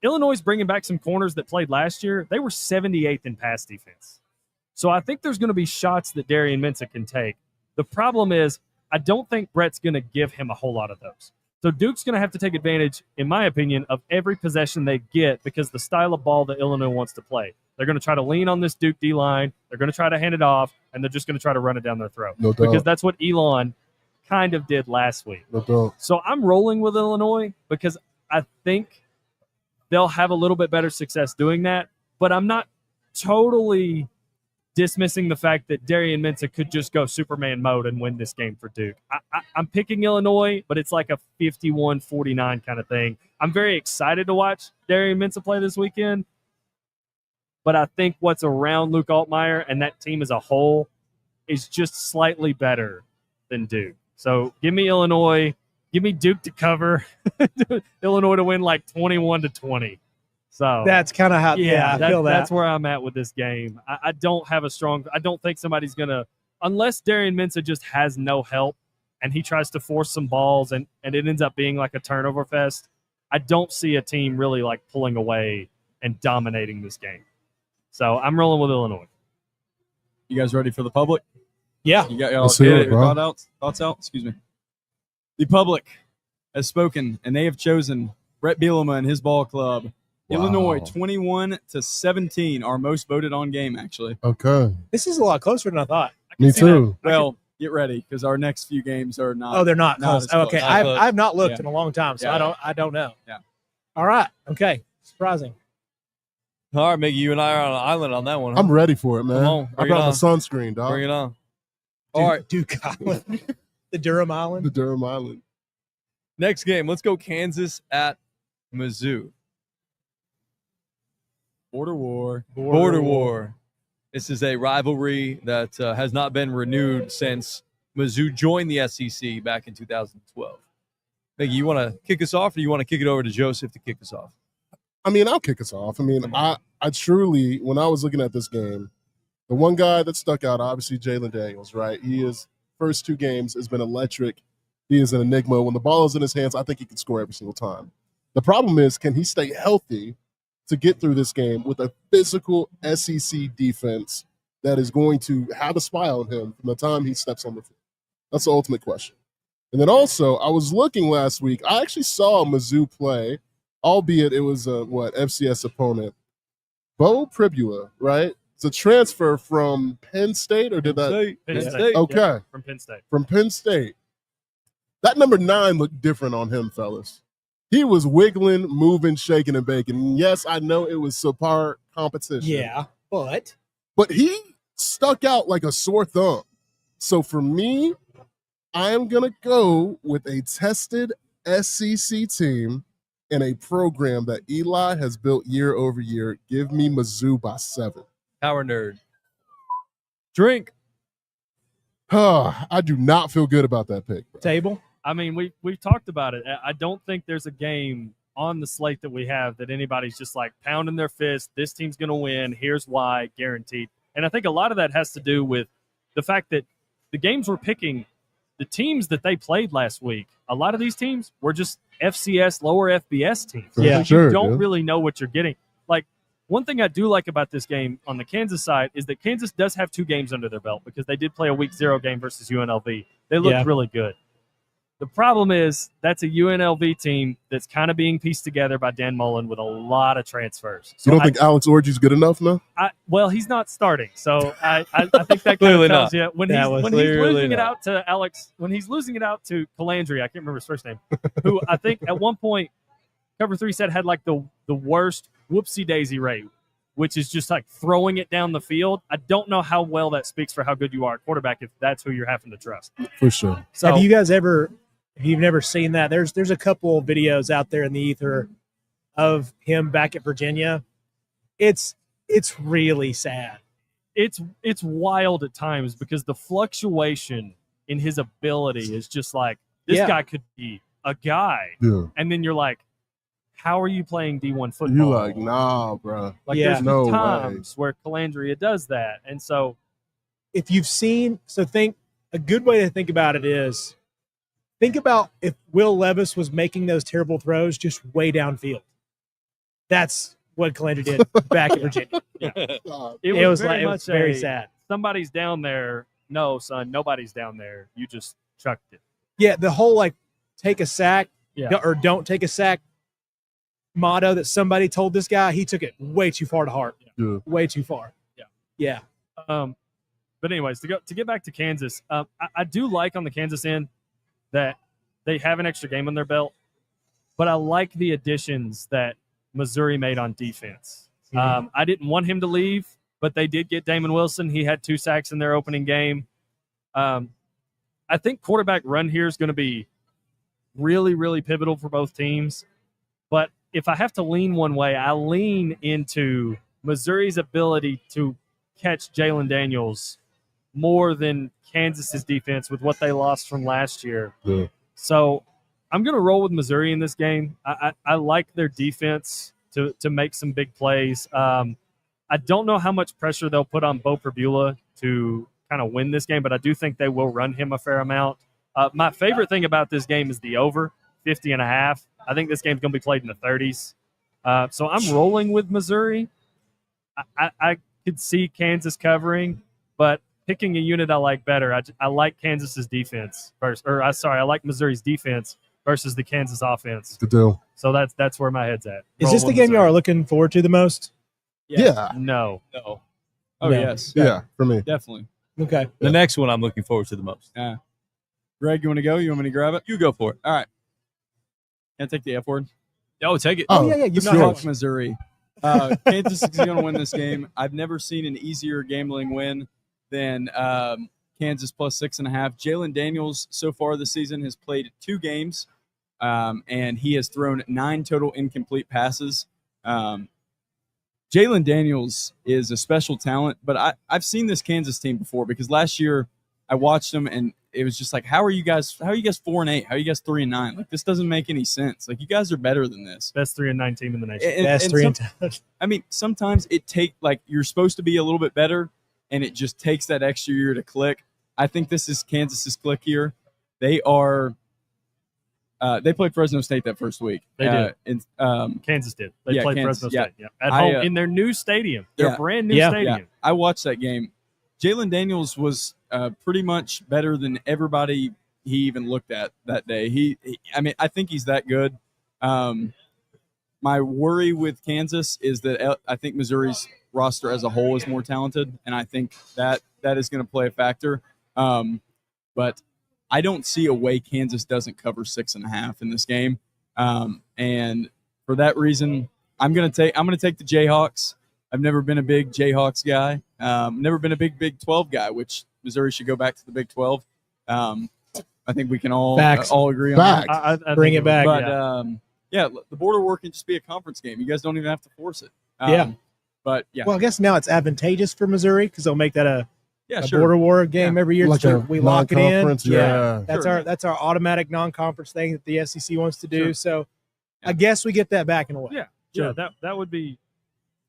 Illinois is bringing back some corners that played last year. They were 78th in pass defense. So I think there's going to be shots that Darian Mensah can take. The problem is I don't think Brett's going to give him a whole lot of those. So Duke's going to have to take advantage, in my opinion, of every possession they get because the style of ball that Illinois wants to play. They're going to try to lean on this Duke D-line. They're going to try to hand it off, and they're just going to try to run it down their throat. No doubt. Because that's what Elon kind of did last week. No doubt. So I'm rolling with Illinois because I think they'll have a little bit better success doing that. But I'm not totally dismissing the fact that Darian Mensah could just go Superman mode and win this game for Duke. I'm picking Illinois, but it's like a 51-49 kind of thing. I'm very excited to watch Darian Mensah play this weekend, but I think what's around Luke Altmaier and that team as a whole is just slightly better than Duke. So give me Illinois. Give me Duke to cover. Illinois to win like 21-20. So That's kind of how, I feel that. that's where I'm at with this game. I don't have a strong – I don't think somebody's going to – unless Darian Mensah just has no help and he tries to force some balls and it ends up being like a turnover fest, I don't see a team really like pulling away and dominating this game. So I'm rolling with Illinois. you guys ready for the public? Yeah. You got y'all Let's hear it, your bro. thoughts out? Excuse me. The public has spoken, and they have chosen Brett Bielema and his ball club. Wow. Illinois 21-17, our most voted on game, actually. Okay. This is a lot closer than I thought. I can Me see that. too. Well, get ready because our next few games are not. Oh, they're not Not close. as close. Okay, Not I've, close. I've not looked Yeah. in a long time, so Yeah. I don't know. Yeah. All right. Okay. Surprising. All right, Miggy, you and I are on an island on that one. Huh? I'm ready for it, man. Come on, I bring it brought my on. sunscreen, dog. Bring it on. Duke, All right, Duke Island, the Durham Island. The Durham Island. next game. Let's go Kansas at Mizzou. Border war. Border War. This is a rivalry that has not been renewed since Mizzou joined the SEC back in 2012. Miggy, you want to kick us off, or do you want to kick it over to Joseph to kick us off? I mean, I'll kick us off. I mean, Come on. I truly, when I was looking at this game, the one guy that stuck out, obviously, Jalen Daniels, right? He is, first two games has been electric. He is an enigma. When the ball is in his hands, I think he can score every single time. The problem is, can he stay healthy to get through this game with a physical SEC defense that is going to have a smile on him from the time he steps on the field? That's the ultimate question. And then also, I was looking last week. I actually saw Mizzou play, albeit it was a FCS opponent. Bo Pribula, right? It's a transfer from Penn State, or did that? Penn Yeah. State. Okay, Yep, from Penn State. from Penn State. That number 9 looked different on him, fellas. He was wiggling, moving, shaking, and baking. And yes, I know it was subpar competition. Yeah, but But he stuck out like a sore thumb. So for me, I am going to go with a tested SEC team and a program that Eli has built year over year. Give me Mizzou by 7. Power nerd. Drink. I do not feel good about that pick, bro. table. I mean, we've talked about it. I don't think there's a game on the slate that we have that anybody's just like pounding their fist. This team's going to win. Here's why, guaranteed. And I think a lot of that has to do with the fact that the games we're picking, the teams that they played last week, a lot of these teams were just FCS, lower FBS teams. Yeah. Sure, You don't dude. really know what you're getting. Like, one thing I do like about this game on the Kansas side is that Kansas does have 2 games under their belt because they did play a week 0 game versus UNLV. They looked Yeah. really good. The problem is that's a UNLV team that's kind of being pieced together by Dan Mullen with a lot of transfers. So You don't think Alex Orji's good enough now? well, he's not starting, so I think that kind Clearly of tells not. you when That he's was when he's clearly losing it not. out to Alex, when he's losing it out to Calandri, I can't remember his first name, who I think at one point Cover 3 said had like the worst whoopsie daisy rate, which is just like throwing it down the field. I don't know how well that speaks for how good you are at quarterback if that's who you're having to trust. For sure. So Have you guys ever? If you've never seen that, there's a couple of videos out there in the ether of him back at Virginia. It's really sad. it's wild at times because the fluctuation in his ability is just like this Yeah. guy could be a guy, Yeah. and then you're like, how are you playing D1 football? You like, nah, bro. Like Yeah. there's No times where Calandria does that, and so If you've seen, so think a good way to think about it is think about if Will Levis was making those terrible throws just way downfield. That's what Calandra did back in Virginia. God. it It was was very like it much was very a, sad. somebody's down there. No, son, nobody's down there. You just chucked it. Yeah, the whole like take a sack Yeah. or don't take a sack motto that somebody told this guy, he took it way too far to heart. Yeah. Way too far. Yeah. Yeah. But anyways, to get back to Kansas, I do like on the Kansas end that they have an extra game on their belt, but I like the additions that Missouri made on defense. I didn't want him to leave, but they did get Damon Wilson. He had 2 sacks in their opening game. I think quarterback run here is going to be really, really pivotal for both teams. But if I have to lean one way, I lean into Missouri's ability to catch Jalen Daniels more than Kansas's defense with what they lost from last year. Yeah. So I'm going to roll with Missouri in this game. I like their defense to make some big plays. I don't know how much pressure they'll put on Bo Perbula to kind of win this game, but I do think they will run him a fair amount. My favorite thing about this game is the over, 50.5. I think this game's going to be played in the 30s. So I'm rolling with Missouri. I could see Kansas covering, but picking a unit I like better. I like Kansas's defense I like Missouri's defense versus the Kansas offense. Good deal. So that's where my head's at. Is Roll this the with game you Missouri. are looking forward to the most? Yeah. No. No. Oh, No. yes. Yeah, for me. Definitely. Okay. The next one I'm looking forward to the most. Greg, you want to go? You want me to grab it? You go for it. All right. Can I take the F word? Oh, take it. Oh, yeah. You it's know yours. Fuck Missouri. Kansas is going to win this game. I've never seen an easier gambling win than Kansas plus 6.5. Jalen Daniels so far this season has played 2 games, and he has thrown 9 total incomplete passes. Jalen Daniels is a special talent, but I've seen this Kansas team before because last year I watched them and it was just like, how are you guys 4-8? How are you guys 3-9? Like, this doesn't make any sense. Like, you guys are better than this. Best 3-9 team in the nation. Best And 3 some- and touch. I mean, sometimes you're supposed to be a little bit better, and it just takes that extra year to click. I think this is Kansas's click year. They are. They played Fresno State that first week. They did. And, Kansas did. They played Kansas, Fresno State. Yeah. At I, home in their new stadium. Their yeah. brand new Yeah. stadium. I watched that game. Jalen Daniels was pretty much better than everybody he even looked at that day. I think he's that good. My worry with Kansas is that I think Missouri's roster as a whole is more talented, and I think that is going to play a factor. But I don't see a way Kansas doesn't cover 6.5 in this game, and for that reason, I'm going to take the Jayhawks. I've never been a big Jayhawks guy. Never been a big Big 12 guy, which Missouri should go back to the Big 12. I think we can all agree on that. I bring it back. But the border war can just be a conference game. You guys don't even have to force it. But yeah. Well, I guess now it's advantageous for Missouri because they'll make that a sure. border war game every year. Like So a we lock it in. non-conference, yeah. That's our automatic non-conference thing that the SEC wants to do. Sure. So I guess we get that back in a way. Yeah, Sure. yeah, that would be.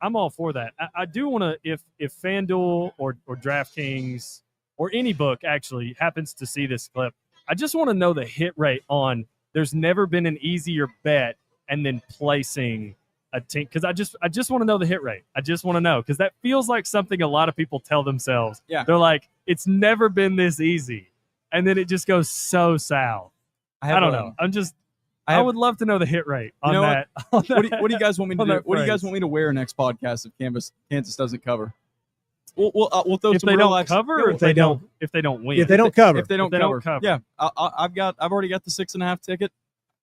I'm all for that. I do want to, if FanDuel or DraftKings or any book actually happens to see this clip, I just want to know the hit rate on. There's never been an easier bet and then placing a team, because I just want to know the hit rate. I just want to know, because that feels like something a lot of people tell themselves. Yeah. They're like, it's never been this easy, and then it just goes so south. I don't know. I would love to know the hit rate on that. What do you guys want me to on do? that What do you guys phrase. want me to wear next podcast if Kansas doesn't cover? We'll throw If some they real don't life. cover, Yeah, or if they don't win. If they don't cover. if they don't cover. If they don't cover. Yeah, I've already got the 6.5 ticket.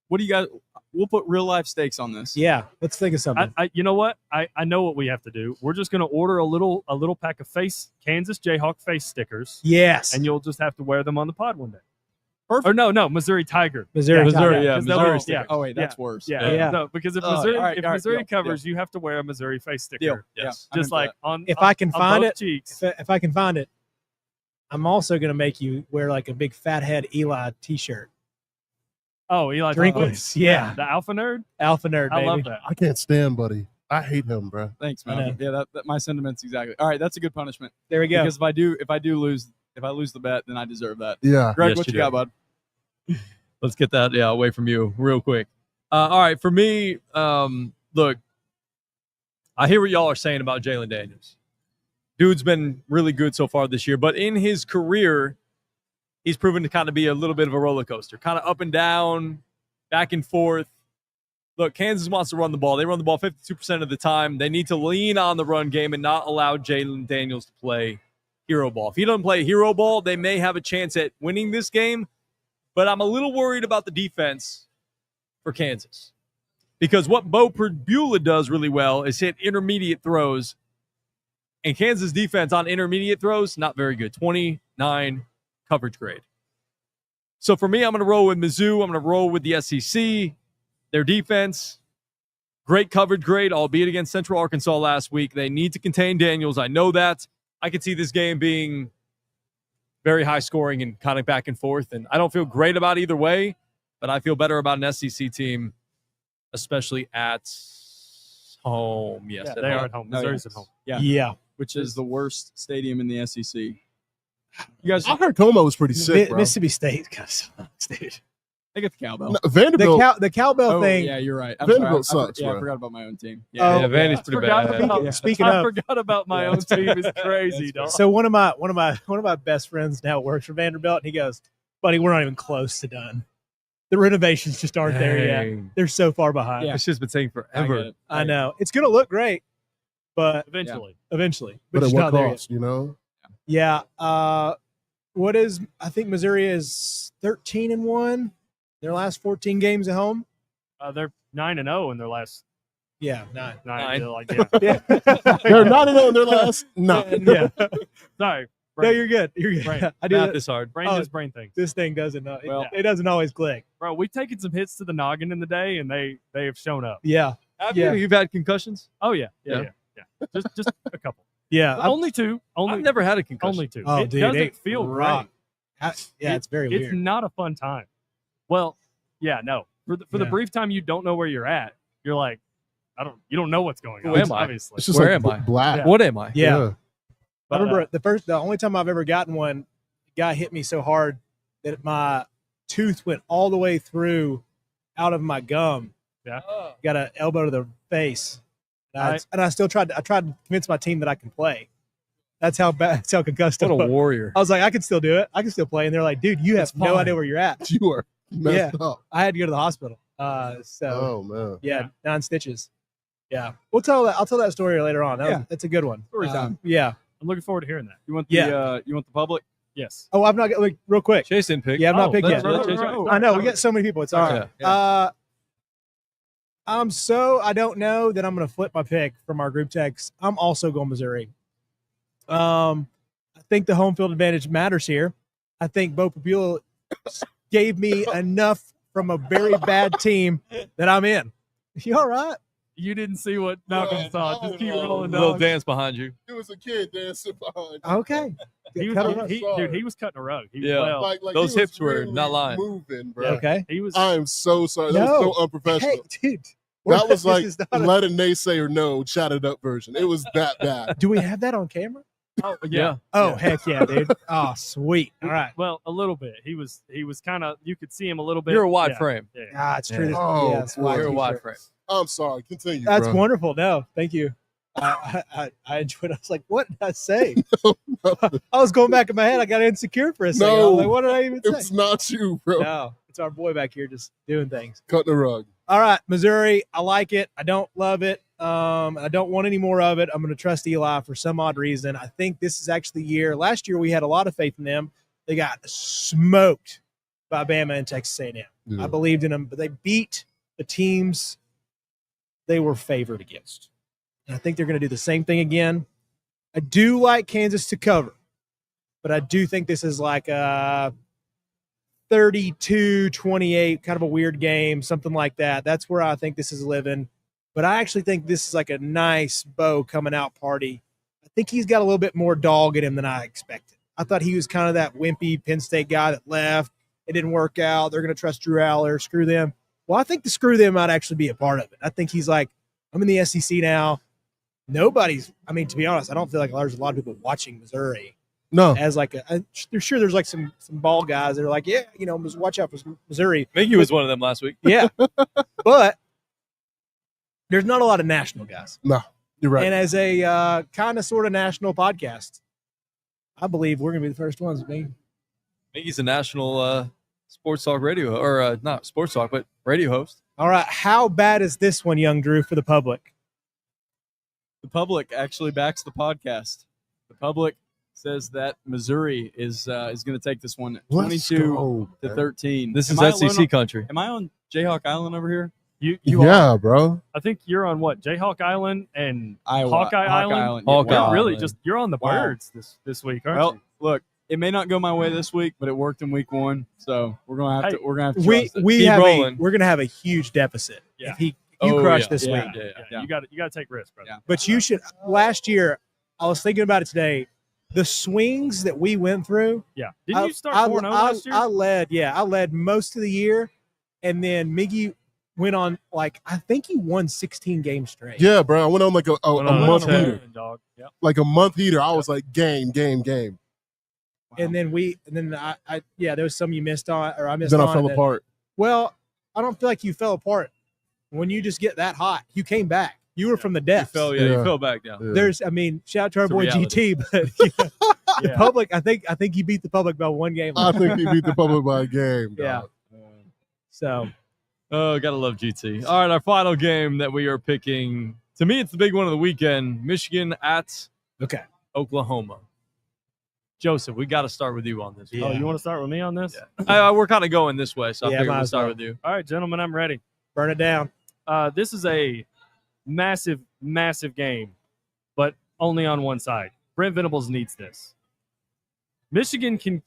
What do you guys? We'll put real life stakes on this. Yeah, let's think of something. You know what? I know what we have to do. We're just going to order a little pack of Kansas Jayhawk face stickers, yes. and you'll just have to wear them on the pod one day. Perfect. Or no, Missouri Tiger. Missouri. Missouri, yeah, 'Cause they'll- Missouri yeah, sticker. Oh wait, that's worse. yeah. Yeah. No, because if All Missouri, right, if all right, Missouri deal, covers, you have to wear a Missouri face sticker. Deal. Yes. I'm Just into like that. on. If I can on find both it, cheeks. if I can find it, I'm also going to make you wear like a big fathead Eli T-shirt. Oh, Eli Drinkless, yeah. The Alpha Nerd. Alpha nerd, I baby. love that. I can't stand Buddy. I hate him, bro. Thanks, I man. Yeah, that my sentiments exactly. All right, that's a good punishment. There we go. Because if I lose the bet, then I deserve that. Yeah. Greg, Yes, what you you got, bud? Let's get that away from you real quick. All right, for me, look, I hear what y'all are saying about Jalen Daniels. Dude's been really good so far this year, but in his career, he's proven to kind of be a little bit of a roller coaster, kind of up and down, back and forth. Look, Kansas wants to run the ball. They run the ball 52% of the time. They need to lean on the run game and not allow Jalen Daniels to play hero ball. If he doesn't play hero ball, they may have a chance at winning this game, but I'm a little worried about the defense for Kansas, because what Bo Perbula does really well is hit intermediate throws, and Kansas defense on intermediate throws, not very good, 29 coverage grade. So for me, I'm going to roll with Mizzou. I'm going to roll with the SEC. Their defense, great coverage grade, albeit against Central Arkansas last week. They need to contain Daniels. I know that. I could see this game being very high scoring and kind of back and forth. And I don't feel great about either way, but I feel better about an SEC team, especially at home. Yes, Yeah, at they home. are at home. No, Missouri's yes. at home. Yeah. Yeah. Which is the worst stadium in the SEC. You guys, I heard Como was pretty sick, bro. Mississippi State kind of sucks, dude. they get the cowbell. No, Vanderbilt. The cowbell Oh, thing. yeah, you're right. I'm Vanderbilt sorry. sucks, I bro. forgot about my own team. Oh, Yeah, Vandy's pretty bad. Speaking I of- forgot about my own team. Is crazy, dog. So one of my best friends now works for Vanderbilt, and he goes, "Buddy, we're not even close to done. The renovations just aren't there yet. Dang. They're so far behind." Yeah. It's just been taking I get forever. it. I know it's going to look great, but Eventually, eventually, But at it's what not there yet. cost, you know? Yeah. I think Missouri is 13-1. Their last 14 games at home. they're 9-0 in their last Yeah, 9. 9. Nine. Like, yeah. Yeah. They're not in their last. No. yeah. Sorry, No, you're good. You're good. Right. I do Math that. is hard. brain Oh. does brain things. This thing doesn't. Well- it doesn't always click. Bro, we've taken some hits to the noggin in the day, and they have shown up. Yeah. Have Yeah. You've had concussions? Oh yeah, Yeah. Just a couple. Yeah. Only two. Only I've never had a concussion. only two. Oh, it dude, doesn't it feel rocked. great. It's very It's weird. not a fun time. Well, yeah, no. For the Yeah. brief time you don't know where you're at, you're like, you don't know what's going on. Who am I? Obviously. It's just Where like am I? black. Yeah. What am I? Yeah. But, I remember the only time I've ever gotten one, the guy hit me so hard that my tooth went all the way through out of my gum. Got an elbow to the face. And I still tried to convince my team that I can play. That's how bad, that's how concussed I What a was. warrior. I was like, I can still do it. I can still play. And they're like, dude, you have It's no fine. idea where you're at. You are messed up. I had to go to the hospital. So Oh man. yeah, 9 stitches. Yeah, we'll tell that. I'll tell that story later on. That's a good one. Story time. Yeah. I'm looking forward to hearing that. You want the public? Yes. Oh, I've not got like real quick. Chase didn't pick. Yeah, I've not picked that's yet. right. I know we got so many people. It's all right. Yeah. I don't know that I'm going to flip my pick from our group text. I'm also going Missouri. I think the home field advantage matters here. I think Bo Papula gave me enough from a very bad team that I'm in. You all right? You didn't see what Malcolm saw. Just keep rolling, Little dog. dance behind you. It was a kid dancing behind. Okay. He was, Cut it up. dude, he was cutting a rug. He was Yeah. well. Like Those he was hips were really not lying. moving, bro. Okay. He was. I am so sorry. That was so unprofessional. Hey, dude. That was like This is not a- let a naysayer know, Chatt It Up version. It was that bad. Do we have that on camera? Oh, yeah. Oh, heck yeah, dude. Oh, sweet. All right. Well, a little bit. He was kind of. You could see him a little bit. You're a wide Yeah. frame. Yeah. Ah, it's true. Yeah. Oh, it's boy. You're a wide t-shirt. frame. I'm sorry. Continue. That's bro. wonderful. No, thank you. I enjoyed it. I was like, what did I say? I was going back in my head. I got insecure for a second. I was like, what did I even say? It's not you, bro. No, it's our boy back here just doing things. Cutting the rug. All right, Missouri. I like it. I don't love it. I don't want any more of it. I'm going to trust Eli for some odd reason. I think this is actually the year. Last year we had a lot of faith in them. They got smoked by Bama and Texas A&M. Yeah. I believed in them, but they beat the teams they were favored against. And I think they're going to do the same thing again. I do like Kansas to cover, but I do think this is like a 32-28, kind of a weird game, something like that. That's where I think this is living. But I actually think this is like a nice Bo coming out party. I think he's got a little bit more dog in him than I expected. I thought he was kind of that wimpy Penn State guy that left. It didn't work out. They're going to trust Drew Aller, screw them. Well, I think the screw them might actually be a part of it. I think he's like, I'm in the SEC now. To be honest, I don't feel like there's a lot of people watching Missouri No. as like there's like some ball guys that are like, yeah, watch out for Missouri. Mickey was one of them last week. Yeah. But there's not a lot of national guys. No. You're right. And as a kind of sort of national podcast, I believe we're going to be the first ones. Mickey's a national sports talk radio, or not sports talk, but radio host. All right. How bad is this one, young Drew, for the public? The public actually backs the podcast. The public says that Missouri is going to take this one Let's 22 go, to man. 13. This Am is I alone SEC on- country. Am I on Jayhawk Island over here? You are. Yeah, bro. I think you're on what? Jayhawk Island and Iowa, Hawkeye Island. Hawkeye You're Island. really just you're on the Wow. birds this week, aren't Well, you? look, it may not go my way this week, but it worked in week one, so we're gonna have Hey, to trust it. Keep rolling. We're going to have a huge deficit Yeah. if you Oh, crush yeah. this Yeah. week. Yeah. You got to take risks, brother. Yeah. But you should. Last year, I was thinking about it today. The swings that we went through. Yeah. Didn't you start 4-0 last year? I led most of the year, and then Miggy went on I think he won 16 games straight. Yeah, bro. I went on like a Went on a month tear. heater. Dog. Yep. Like a month heater. I was like, game. And then there was some you missed on, or I missed Then on. I fell that- apart. Well, I don't feel like you fell apart. When you just get that hot, you came back. You were from the You depths. fell, Yeah. you fell back down. Shout out to our It's a boy reality. GT, but the Yeah. public, I think you beat the public by one game. I think he beat the public by a game. Yeah. Dog. So Oh, gotta love GT. All right, our final game that we are picking. To me, it's the big one of the weekend. Michigan at okay. Oklahoma. Joseph, we got to start with you on this. Yeah. Oh, you want to start with me on this? Yeah. We're kind of going this way, so I Yeah, figured might we'll as start well. with you. All right, gentlemen, I'm ready. Burn it down. This is a massive, massive game, but only on one side. Brent Venables needs this. Michigan can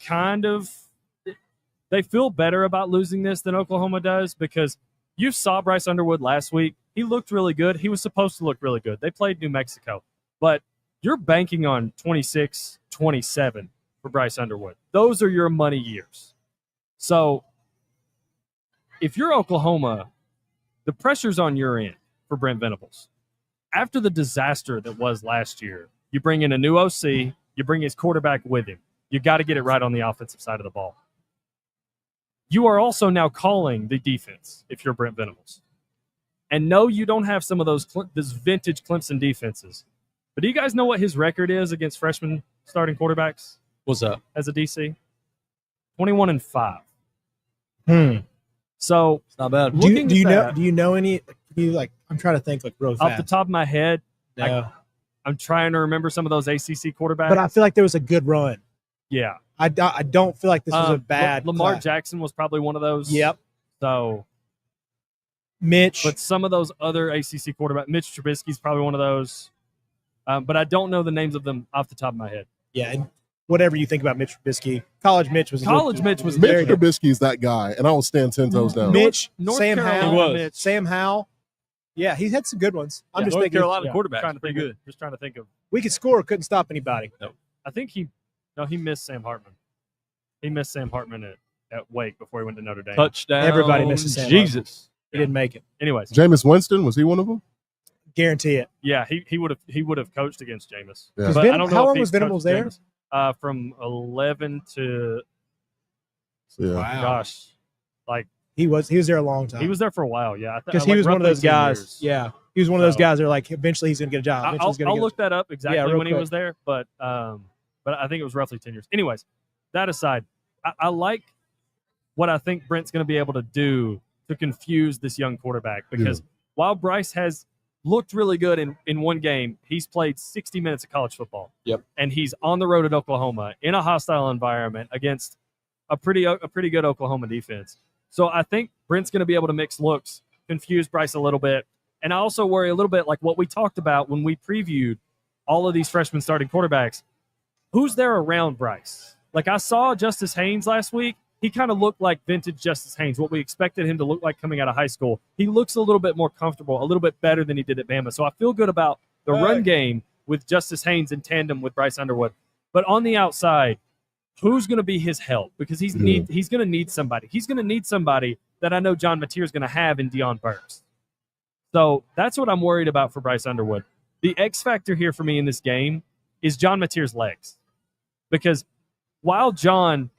they feel better about losing this than Oklahoma does because you saw Bryce Underwood last week. He looked really good. He was supposed to look really good. They played New Mexico, but you're banking on 26-27 for Bryce Underwood. Those are your money years. So if you're Oklahoma, the pressure's on your end for Brent Venables. After the disaster that was last year, you bring in a new OC, you bring his quarterback with him. You got to get it right on the offensive side of the ball. You are also now calling the defense if you're Brent Venables. And no, you don't have some of those vintage Clemson defenses. But do you guys know what his record is against freshman starting quarterbacks What's up? as a DC? 21-5. Hmm. So It's not bad. Looking Do you at know? that- Do you know any? I'm trying to think real Off fast. the top of my head, No. I'm trying to remember some of those ACC quarterbacks. But I feel like there was a good run. yeah. I don't feel like this was a bad Lamar class. Jackson was probably one of those. Yep. So, Mitch. but some of those other ACC quarterbacks, Mitch Trubisky's probably one of those. But I don't know the names of them off the top of my head. Yeah, and whatever you think about Mitch Trubisky, College Mitch was Mitch very good. Trubisky's that guy, and I will stand 10 toes down. Mitch, North Sam Carolina Howell, Mitch. Sam Howell. Yeah, he's had some good ones. I'm just North thinking Carolina Yeah, quarterback, trying to pretty think good. Just trying to think of. we could score, couldn't stop anybody. I think he missed Sam Hartman. He missed Sam Hartman at Wake before he went to Notre Dame. Touchdown. Everybody misses Sam Jesus. He didn't make it. Anyways, Jameis Winston, was he one of them? Guarantee it. yeah, he would have coached against Jameis. Yeah. But I don't know How if long he was Venables coached there? Jameis. From 11 to Yeah. gosh, like He was there a long time. he was there for a while. Yeah, because he was one of roughly those 10 guys. years. Yeah, he was one of those So- guys that are like eventually he's going to get a job. Eventually he's gonna I'll get look that up exactly real when he quick. was there, but I think it was roughly 10 years. Anyways, that aside, I like what I think Brent's going to be able to do to confuse this young quarterback because while Bryce has looked really good in one game, he's played 60 minutes of college football. Yep. And he's on the road at Oklahoma in a hostile environment against a pretty good Oklahoma defense. So I think Brent's going to be able to mix looks, confuse Bryce a little bit. And I also worry a little bit like what we talked about when we previewed all of these freshman starting quarterbacks. Who's there around Bryce? Like I saw Justice Haynes last week. He kind of looked like vintage Justice Haynes, what we expected him to look like coming out of high school. He looks a little bit more comfortable, a little bit better than he did at Bama. So I feel good about the run game with Justice Haynes in tandem with Bryce Underwood. But on the outside, who's going to be his help? Because he's going to need somebody. He's going to need somebody that I know John Mateer is going to have in Deion Burks. So that's what I'm worried about for Bryce Underwood. The X factor here for me in this game is John Mateer's legs. Because while John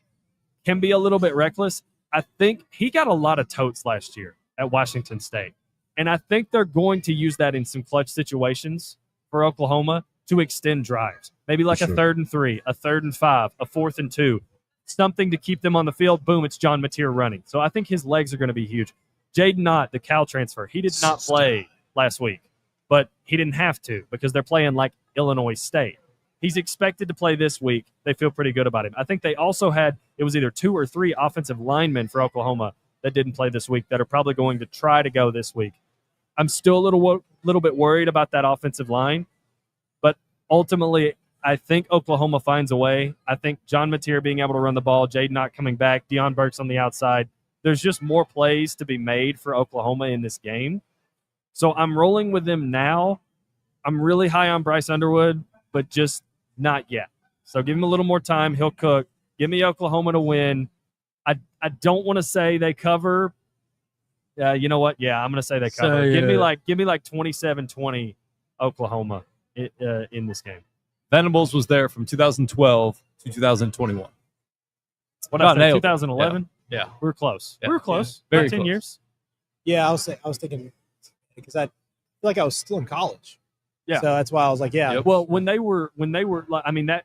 can be a little bit reckless, I think he got a lot of totes last year at Washington State. And I think they're going to use that in some clutch situations for Oklahoma to extend drives. Maybe like a 3rd and 3, a 3rd and 5, a 4th and 2. Something to keep them on the field. Boom, it's John Mateer running. So I think his legs are going to be huge. Jaden Knott, the Cal transfer, he did not play last week, but he didn't have to because they're playing like Illinois State. He's expected to play this week. They feel pretty good about him. I think they also had, it was either 2 or 3 offensive linemen for Oklahoma that didn't play this week that are probably going to try to go this week. I'm still a little bit worried about that offensive line, but ultimately I think Oklahoma finds a way. I think John Mateer being able to run the ball, Jaden Knott coming back, Deion Burks on the outside. There's just more plays to be made for Oklahoma in this game. So I'm rolling with them now. I'm really high on Bryce Underwood, but just not yet. So give him a little more time. He'll cook. Give me Oklahoma to win. I don't want to say they cover. You know what? Yeah, I'm going to say they cover. Say, Give me like 27-20 Oklahoma in this game. Venables was there from 2012 to 2021. What About I said, nailed it. 2011? Yeah. We were close. Yeah. We were close. Yeah. Very About 10 close. years. Yeah, I was thinking because I feel like I was still in college. Yeah. So that's why I was like, yeah. Yep. Well, when they were, I mean, that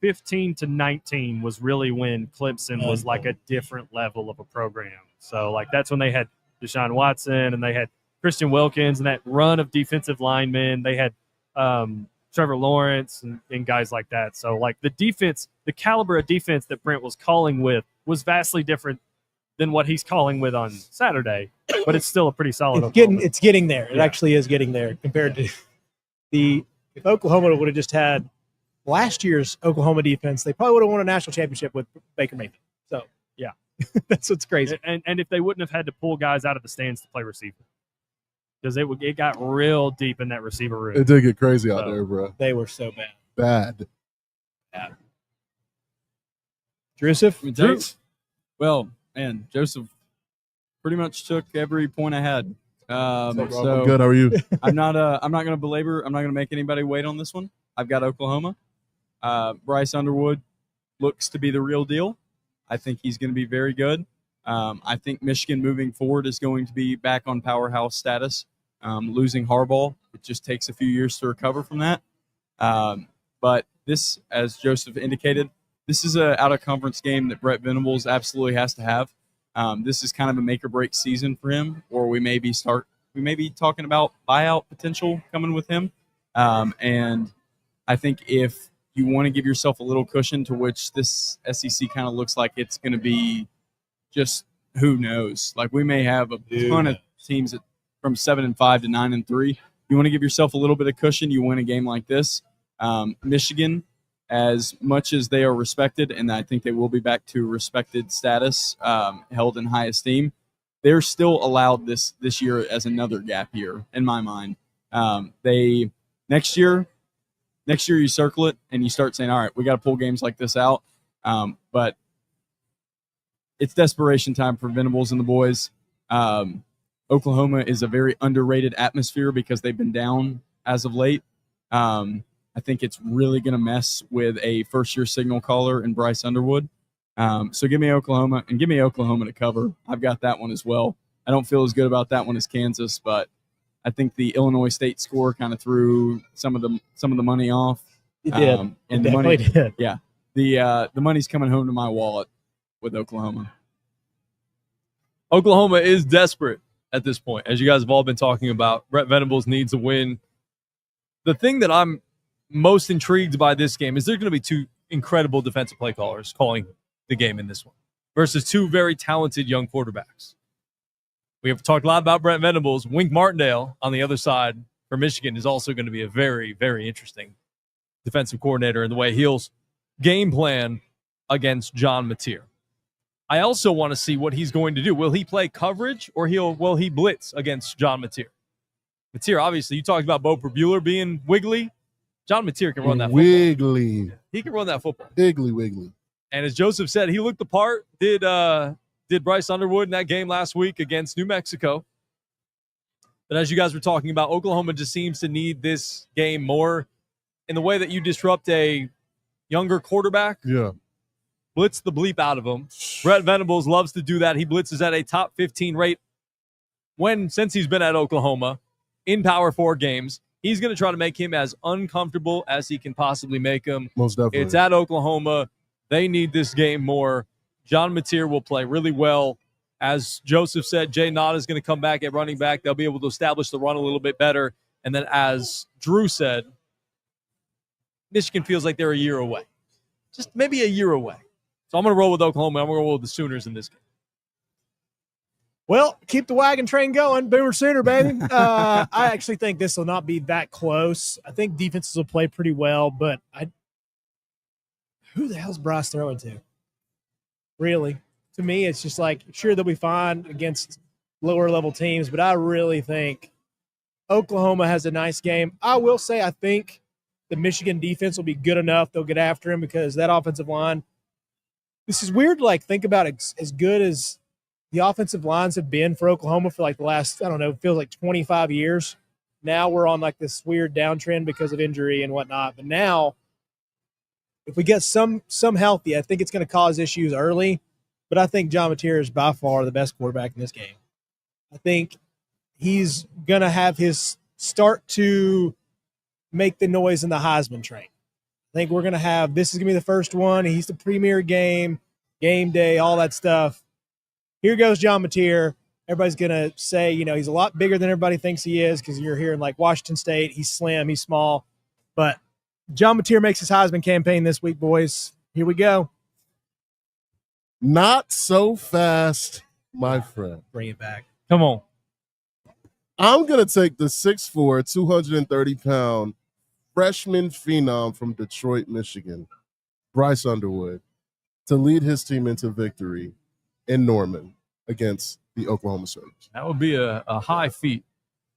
15 to 19 was really when Clemson was like a different level of a program. So like that's when they had Deshaun Watson and they had Christian Wilkins and that run of defensive linemen. They had Trevor Lawrence and guys like that. So like the defense, the caliber of defense that Brent was calling with was vastly different than what he's calling with on Saturday. But it's still a pretty solid. It's getting there. It Yeah. actually is getting there compared to if Oklahoma would have just had last year's Oklahoma defense, they probably would have won a national championship with Baker Mayfield. So Yeah. that's what's crazy. And if they wouldn't have had to pull guys out of the stands to play receiver, because it got real deep in that receiver room. It did get crazy out So- there, bro. They were so bad. Bad. Joseph? Let me tell you. Well, man, Joseph pretty much took every point I had. I'm So good. How are you? I'm not going to belabor. I'm not going to make anybody wait on this one. I've got Oklahoma. Bryce Underwood looks to be the real deal. I think he's going to be very good. I think Michigan moving forward is going to be back on powerhouse status. Losing Harbaugh, it just takes a few years to recover from that. But this, as Joseph indicated, this is a out-of-conference game that Brett Venables absolutely has to have. This is kind of a make-or-break season for him, or we maybe start we may be talking about buyout potential coming with him. And I think if you want to give yourself a little cushion, to which this SEC kind of looks like it's going to be just who knows. Like, we may have a ton of teams from 7-5 to 9-3. You want to give yourself a little bit of cushion. You win a game like this. Michigan, as much as they are respected, and I think they will be back to respected status, held in high esteem, they're still allowed this year as another gap year in my mind. Next year you circle it and you start saying, all right, we got to pull games like this out. But it's desperation time for Venables and the boys. Oklahoma is a very underrated atmosphere because they've been down as of late. I think it's really going to mess with a first-year signal caller in Bryce Underwood. So give me Oklahoma, and give me Oklahoma to cover. I've got that one as well. I don't feel as good about that one as Kansas, but I think the Illinois State score kind of threw some of the money off. It did. And It the money, definitely did. yeah, the money's coming home to my wallet with Oklahoma. Oklahoma is desperate at this point, as you guys have all been talking about. Brett Venables needs a win. The thing that I'm most intrigued by this game is there's going to be two incredible defensive play callers calling the game in this one versus two very talented young quarterbacks. We have talked a lot about Brett Venables. Wink Martindale on the other side for Michigan is also going to be a very, very interesting defensive coordinator in the way he'll game plan against John Mateer. I also want to see what he's going to do. Will he play coverage or will he blitz against John Mateer? Mateer, obviously, you talked about Bo Bueller being wiggly. John Mateer can run that football. Wiggly. He can run that football. Wiggly. And as Joseph said, he looked the part. Did Bryce Underwood in that game last week against New Mexico. But as you guys were talking about, Oklahoma just seems to need this game more in the way that you disrupt a younger quarterback. Yeah. Blitz the bleep out of him. Brett Venables loves to do that. He blitzes at a top 15 rate since he's been at Oklahoma in Power 4 games. He's going to try to make him as uncomfortable as he can possibly make him. Most definitely. It's at Oklahoma. They need this game more. John Mateer will play really well. As Joseph said, Jay Nott is going to come back at running back. They'll be able to establish the run a little bit better. And then as Drew said, Michigan feels like they're a year away. Just maybe a year away. So I'm going to roll with Oklahoma. I'm going to roll with the Sooners in this game. Well, keep the wagon train going. Boomer Sooner, baby. I actually think this will not be that close. I think defenses will play pretty well, but who the hell's Bryce throwing to? Really? To me, it's just like, sure, they'll be fine against lower-level teams, but I really think Oklahoma has a nice game. I will say I think the Michigan defense will be good enough. They'll get after him because that offensive line, this is weird to like think about it, as good as the offensive lines have been for Oklahoma for like the last, I don't know, feels like 25 years. Now we're on like this weird downtrend because of injury and whatnot. But now, if we get some healthy, I think it's going to cause issues early. But I think John Mateer is by far the best quarterback in this game. I think he's going to have his start to make the noise in the Heisman train. I think we're going to have, this is going to be the first one. He's the premier game day, all that stuff. Here goes John Mateer. Everybody's going to say, he's a lot bigger than everybody thinks he is because you're here in like Washington State. He's slim, he's small. But John Mateer makes his Heisman campaign this week, boys. Here we go. Not so fast, my friend. Bring it back. Come on. I'm going to take the 6'4", 230-pound freshman phenom from Detroit, Michigan, Bryce Underwood, to lead his team into victory in Norman against the Oklahoma Sooners. That would be a high feat.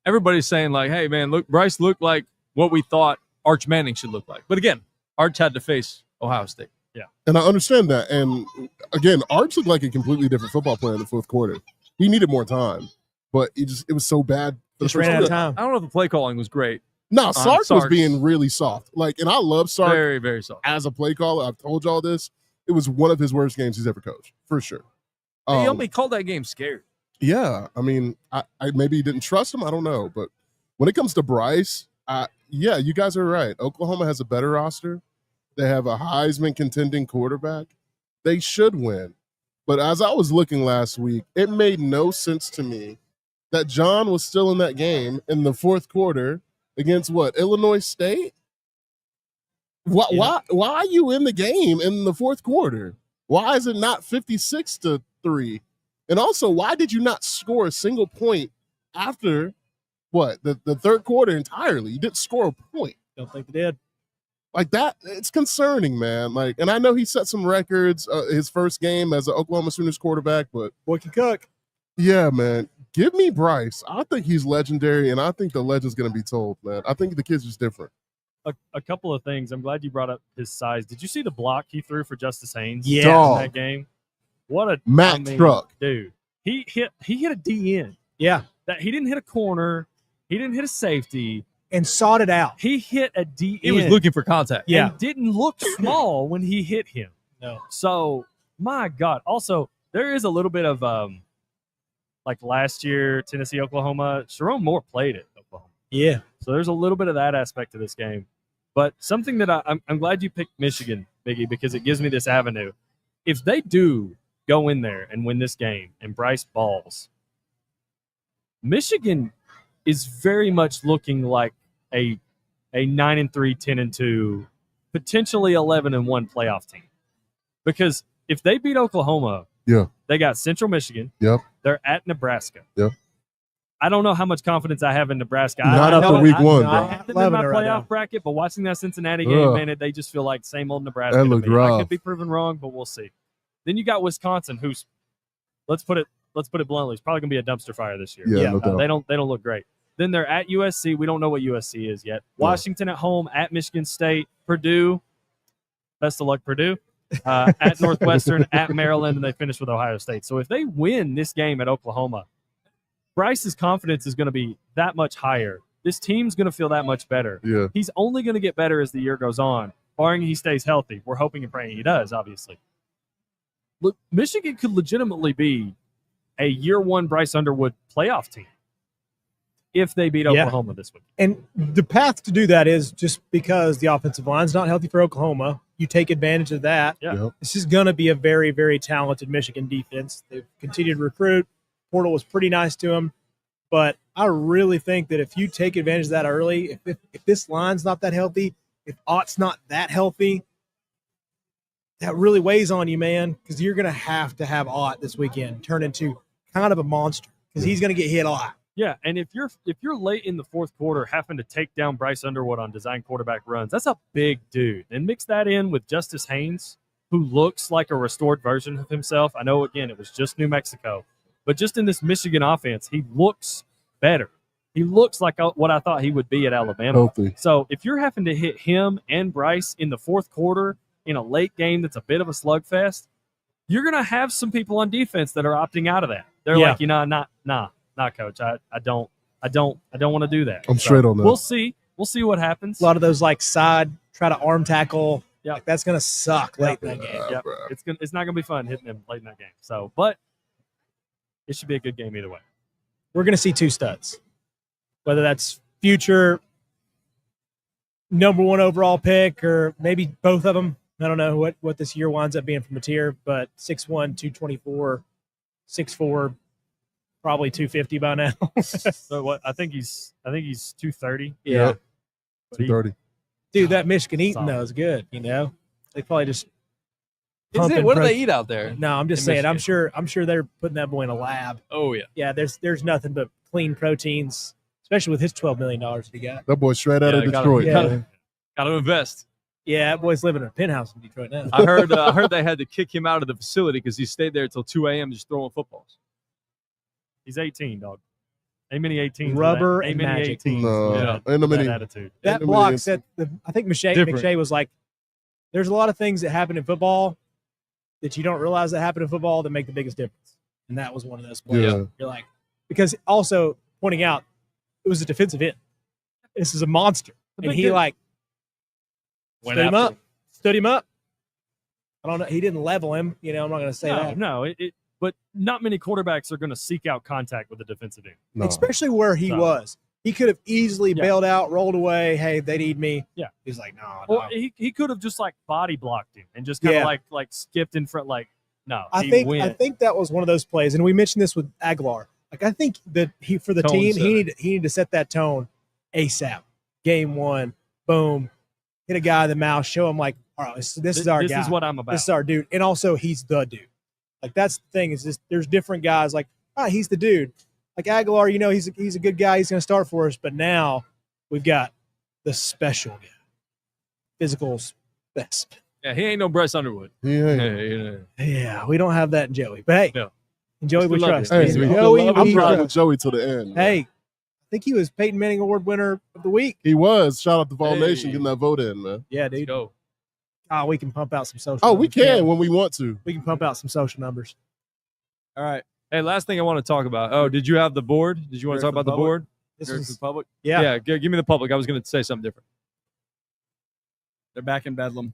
Everybody's saying like, hey, man, look, Bryce looked like what we thought Arch Manning should look like. But again, Arch had to face Ohio State. Yeah. And I understand that. And again, Arch looked like a completely different football player in the fourth quarter. He needed more time, but it was so bad. Just ran out of time. I don't know if the play calling was great. No, Sark was being really soft. And I love Sark. Very, very soft. As a play caller, I've told y'all this. It was one of his worst games he's ever coached, for sure. He only called that game scared. Yeah. I mean, I maybe didn't trust him. I don't know. But when it comes to Bryce, yeah, you guys are right. Oklahoma has a better roster. They have a Heisman contending quarterback. They should win. But as I was looking last week, it made no sense to me that John was still in that game in the fourth quarter against what, Illinois State? Why are you in the game in the fourth quarter? Why is it not 56-3? And also, why did you not score a single point after the third quarter entirely? You didn't score a point. Don't think they did. Like that, it's concerning, man. Like, and I know he set some records his first game as an Oklahoma Sooners quarterback, but boy can cook. Yeah, man. Give me Bryce. I think he's legendary, and I think the legend's going to be told, man. I think the kid's just different. A couple of things. I'm glad you brought up his size. Did you see the block he threw for Justice Haynes? Yeah, in that game. What a truck, dude. He hit a DN. Yeah, that he didn't hit a corner. He didn't hit a safety. And sought it out. He hit a DN. He was looking for contact. Yeah. And didn't look small when he hit him. No. So, my God. Also, there is a little bit of, like last year, Tennessee, Oklahoma, Sharon Moore played at Oklahoma. Yeah. So there's a little bit of that aspect to this game. But something that I'm glad you picked Michigan, Biggie, because it gives me this avenue. If they do go in there and win this game and Bryce balls, Michigan is very much looking like a 9-3, 10-2, potentially 11-1 playoff team. Because if they beat Oklahoma, they got Central Michigan. Yep. They're at Nebraska. Yep. I don't know how much confidence I have in Nebraska. Not after week one, bro. I have them in my playoff bracket, but watching that Cincinnati game, man, they just feel like same old Nebraska. That to looked me. rough. I could be proven wrong, but we'll see. Then you got Wisconsin, who's let's put it bluntly, it's probably gonna be a dumpster fire this year. Yeah, no doubt. They don't look great. Then they're at USC. We don't know what USC is yet. Washington at home, at Michigan State, Purdue. Best of luck, Purdue. At Northwestern, at Maryland, and they finish with Ohio State. So if they win this game at Oklahoma, Bryce's confidence is going to be that much higher. This team's going to feel that much better. Yeah. He's only going to get better as the year goes on, barring he stays healthy. We're hoping and praying he does, obviously. Look, Michigan could legitimately be a year one Bryce Underwood playoff team if they beat Oklahoma this week. And the path to do that is just because the offensive line's not healthy for Oklahoma. You take advantage of that. Yeah. Yep. This is going to be a very, very talented Michigan defense. They've continued to recruit. Portal was pretty nice to them. But I really think that if you take advantage of that early, if this line's not that healthy, if Ott's not that healthy, that really weighs on you, man, because you're going to have Ott this weekend turn into kind of a monster because he's going to get hit a lot. Yeah, and if you're late in the fourth quarter having to take down Bryce Underwood on design quarterback runs, that's a big dude. And mix that in with Justice Haynes, who looks like a restored version of himself. I know, again, it was just New Mexico. But just in this Michigan offense, he looks better. He looks like what I thought he would be at Alabama. Healthy. So if you're having to hit him and Bryce in the fourth quarter in a late game that's a bit of a slugfest, you're going to have some people on defense that are opting out of that. They're like, not coach. I don't want to do that. I'm straight on that. We'll see. We'll see what happens. A lot of those like side try to arm tackle. Yeah, like, that's going to suck late in that game. Yeah, it's not going to be fun hitting them late in that game. So, but it should be a good game either way. We're going to see two studs, whether that's future number one overall pick or maybe both of them. I don't know what this year winds up being from Mateer, but 6'1", 224, 6'4", probably 250 by now. So what? I think he's 230. Yeah, 230. Dude, that Michigan eating though is good. You know, they probably just. What do they eat out there? No, I'm just saying. Michigan. I'm sure they're putting that boy in a lab. Oh yeah. Yeah, there's nothing but clean proteins, especially with his $12 million he got. That boy straight out of Detroit. Got to invest. Yeah, that boy's living in a penthouse in Detroit now. I heard they had to kick him out of the facility because he stayed there until 2 a.m. just throwing footballs. He's 18, dog. Ain't many 18s. Rubber ain't and many magic. 18s. No, ain't no many. That attitude. That Ain't no block many said, I think McShay was like, there's a lot of things that happen in football that you don't realize that happen in football that make the biggest difference. And that was one of those plays. Yeah. You're like, because also pointing out, it was a defensive end. This is a monster. And he like stood him up. I don't know. He didn't level him. You know, I'm not going to say that. No, but not many quarterbacks are going to seek out contact with the defensive end. No. Especially where he was. He could have easily bailed out, rolled away. Hey, they need me. Yeah. He's like, no. Or he could have just like body blocked him and just kind of like skipped in front. Like, no. I think that was one of those plays, and we mentioned this with Aguilar. Like I think that for the Tone team, setter. he needed to set that tone ASAP. Game one, boom, hit a guy in the mouth, show him like, all right, this is our guy. This is what I'm about. This is our dude. And also he's the dude. Like that's the thing is just there's different guys like, he's the dude. Like Aguilar, he's a good guy. He's going to start for us. But now we've got the special guy, physical specimen. Yeah, he ain't no Bryce Underwood. Yeah, we don't have that in Joey. But hey, No. in Joey we Still love trust. you. Hey, In we I'm Joey love we you. riding trust. with Joey till the end. man. Hey, I think he was Peyton Manning Award winner of the week. He was. Shout out to Vol Hey. Nation getting that vote in, man. Yeah, Let's dude. go. Oh, we can pump out some social. Oh, we numbers. can when we want to. We can pump out some social numbers. All right. Hey, last thing I want to talk about. Oh, did you have the board? Did you want to talk Here for about the the public? board? This Here for is the public. yeah. Give me the public. I was going to say something different. They're back in Bedlam.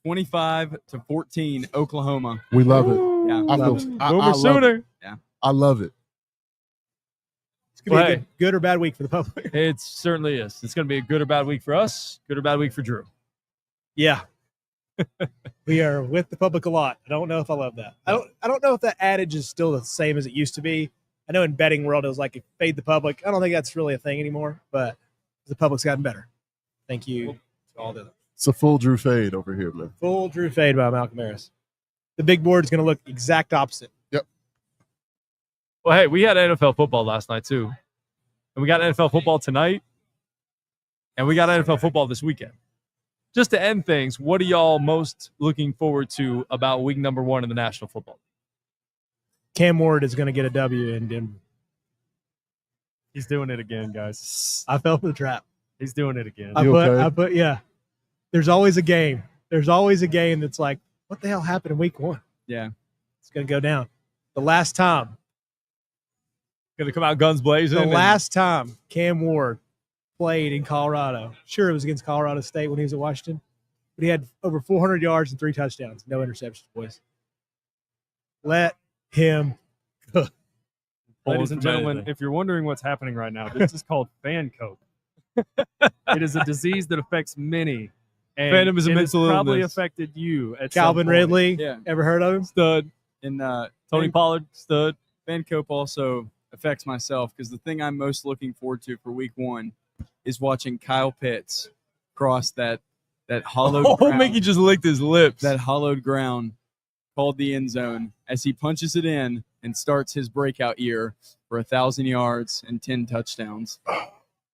25-14, Oklahoma. We love it. Yeah. I feel. Boomer I love it. Sooner. I love it. It's gonna be Well, a good or bad week for the public. It certainly is. It's going to be a good or bad week for us. Good or bad week for Drew. Yeah. We are with the public a lot. I don't know if I love that. I don't know if that adage is still the same as it used to be. I know in betting world it was like fade the public. I don't think that's really a thing anymore, but the public's gotten better. Thank you to all the others. It's a full Drew fade over here, man. Full Drew fade by Malcolm Harris. The big board is going to look exact opposite. Well, hey, we had NFL football last night, too. And we got NFL football tonight. And we got NFL football this weekend. Just to end things, what are y'all most looking forward to about week number 1 in the National Football League? Cam Ward is going to get a W in Denver. He's doing it again, guys. I fell for the trap. He's doing it again. You okay? I put, yeah. There's always a game. There's always a game that's like, what the hell happened in week 1? Yeah. It's going to go down. The last time Going to come out guns blazing. The and- last time Cam Ward played in Colorado, sure it was against Colorado State when he was at Washington, but he had over 400 yards and 3 touchdowns, no interceptions, boys. Let him cook. Ladies and from gentlemen, anything. if you're wondering what's happening right now, this is called fan coke. It is a disease that affects many. And Phantom is a it has mental probably illness. affected you at some Calvin point. Ridley, Yeah. ever heard of him? Stud. And Tony Pollard, stud. Van Cope also affects myself because the thing I'm most looking forward to for week 1 is watching Kyle Pitts cross that hollowed Oh, ground, Mickey just licked his lips. that hollowed ground called the end zone as he punches it in and starts his breakout year for 1,000 yards and 10 touchdowns.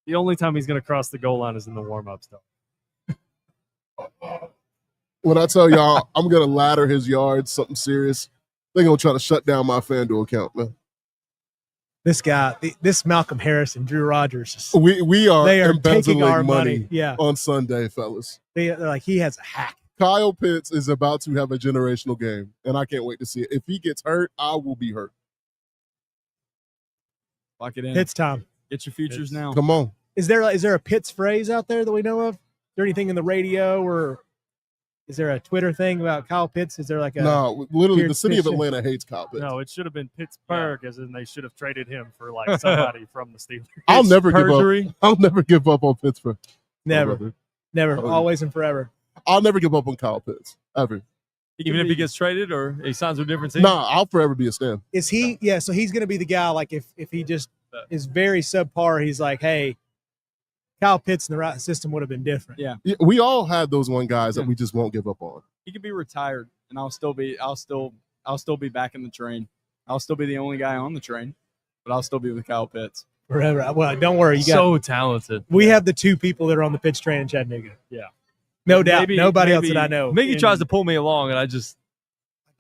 The only time he's going to cross the goal line is in the warm-ups, though. When I tell y'all I'm gonna ladder his yards, something serious, they're gonna try to shut down my FanDuel account, man. This guy, this Malcolm Harris and Drew Rogers, We are they are embezzling taking our money money. Yeah. on Sunday, fellas. They're like, he has a hack. Kyle Pitts is about to have a generational game, and I can't wait to see it. If he gets hurt, I will be hurt. Lock it in. It's time. Get your futures now. Come on. Is there a Pitts phrase out there that we know of? Is there anything in the radio or is there a Twitter thing about Kyle Pitts? Is there like a No, literally, the Pierce city of Pitts. Atlanta hates Kyle Pitts. No, it should have been Pittsburgh, as in they should have traded him for like somebody from the Steelers. I'll never give up. Perjury. I'll never give up on Pittsburgh. never, brother. never, Oh, always and forever? I'll never give up on Kyle Pitts ever. Even if he gets traded or he signs with a different team? Nah, I'll forever be a stan. Is he? Yeah. So he's going to be the guy. Like if he just is very subpar, he's like, hey, Kyle Pitts in the right system would have been different. Yeah. Yeah, we all had those one guys that we just won't give up on. He could be retired, and I'll still be back in the train. I'll still be the only guy on the train, but I'll still be with Kyle Pitts. Forever. Well, don't worry. You got. So talented. We have the 2 people that are on the pitch train in Chattanooga. Yeah. No doubt. Maybe- Nobody else maybe- that I know. Mickey And tries to pull me along, and I just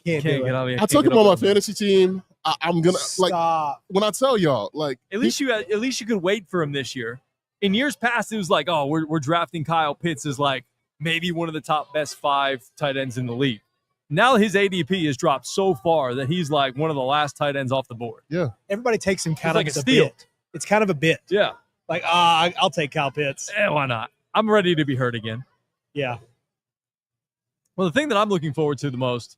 can't can't do get it. on me. I took him on my fantasy team. I'm gonna like Stop. when I tell y'all, like At least you could wait for him this year. In years past, it was like, oh, we're drafting Kyle Pitts as like maybe one of the top best 5 tight ends in the league. Now his ADP has dropped so far that he's like one of the last tight ends off the board. Everybody takes him kind It's like of as a a steal. bit. It's kind of a bit. Yeah. Like, I'll take Kyle Pitts. Why not? I'm ready to be hurt again. Yeah. Well, the thing that I'm looking forward to the most,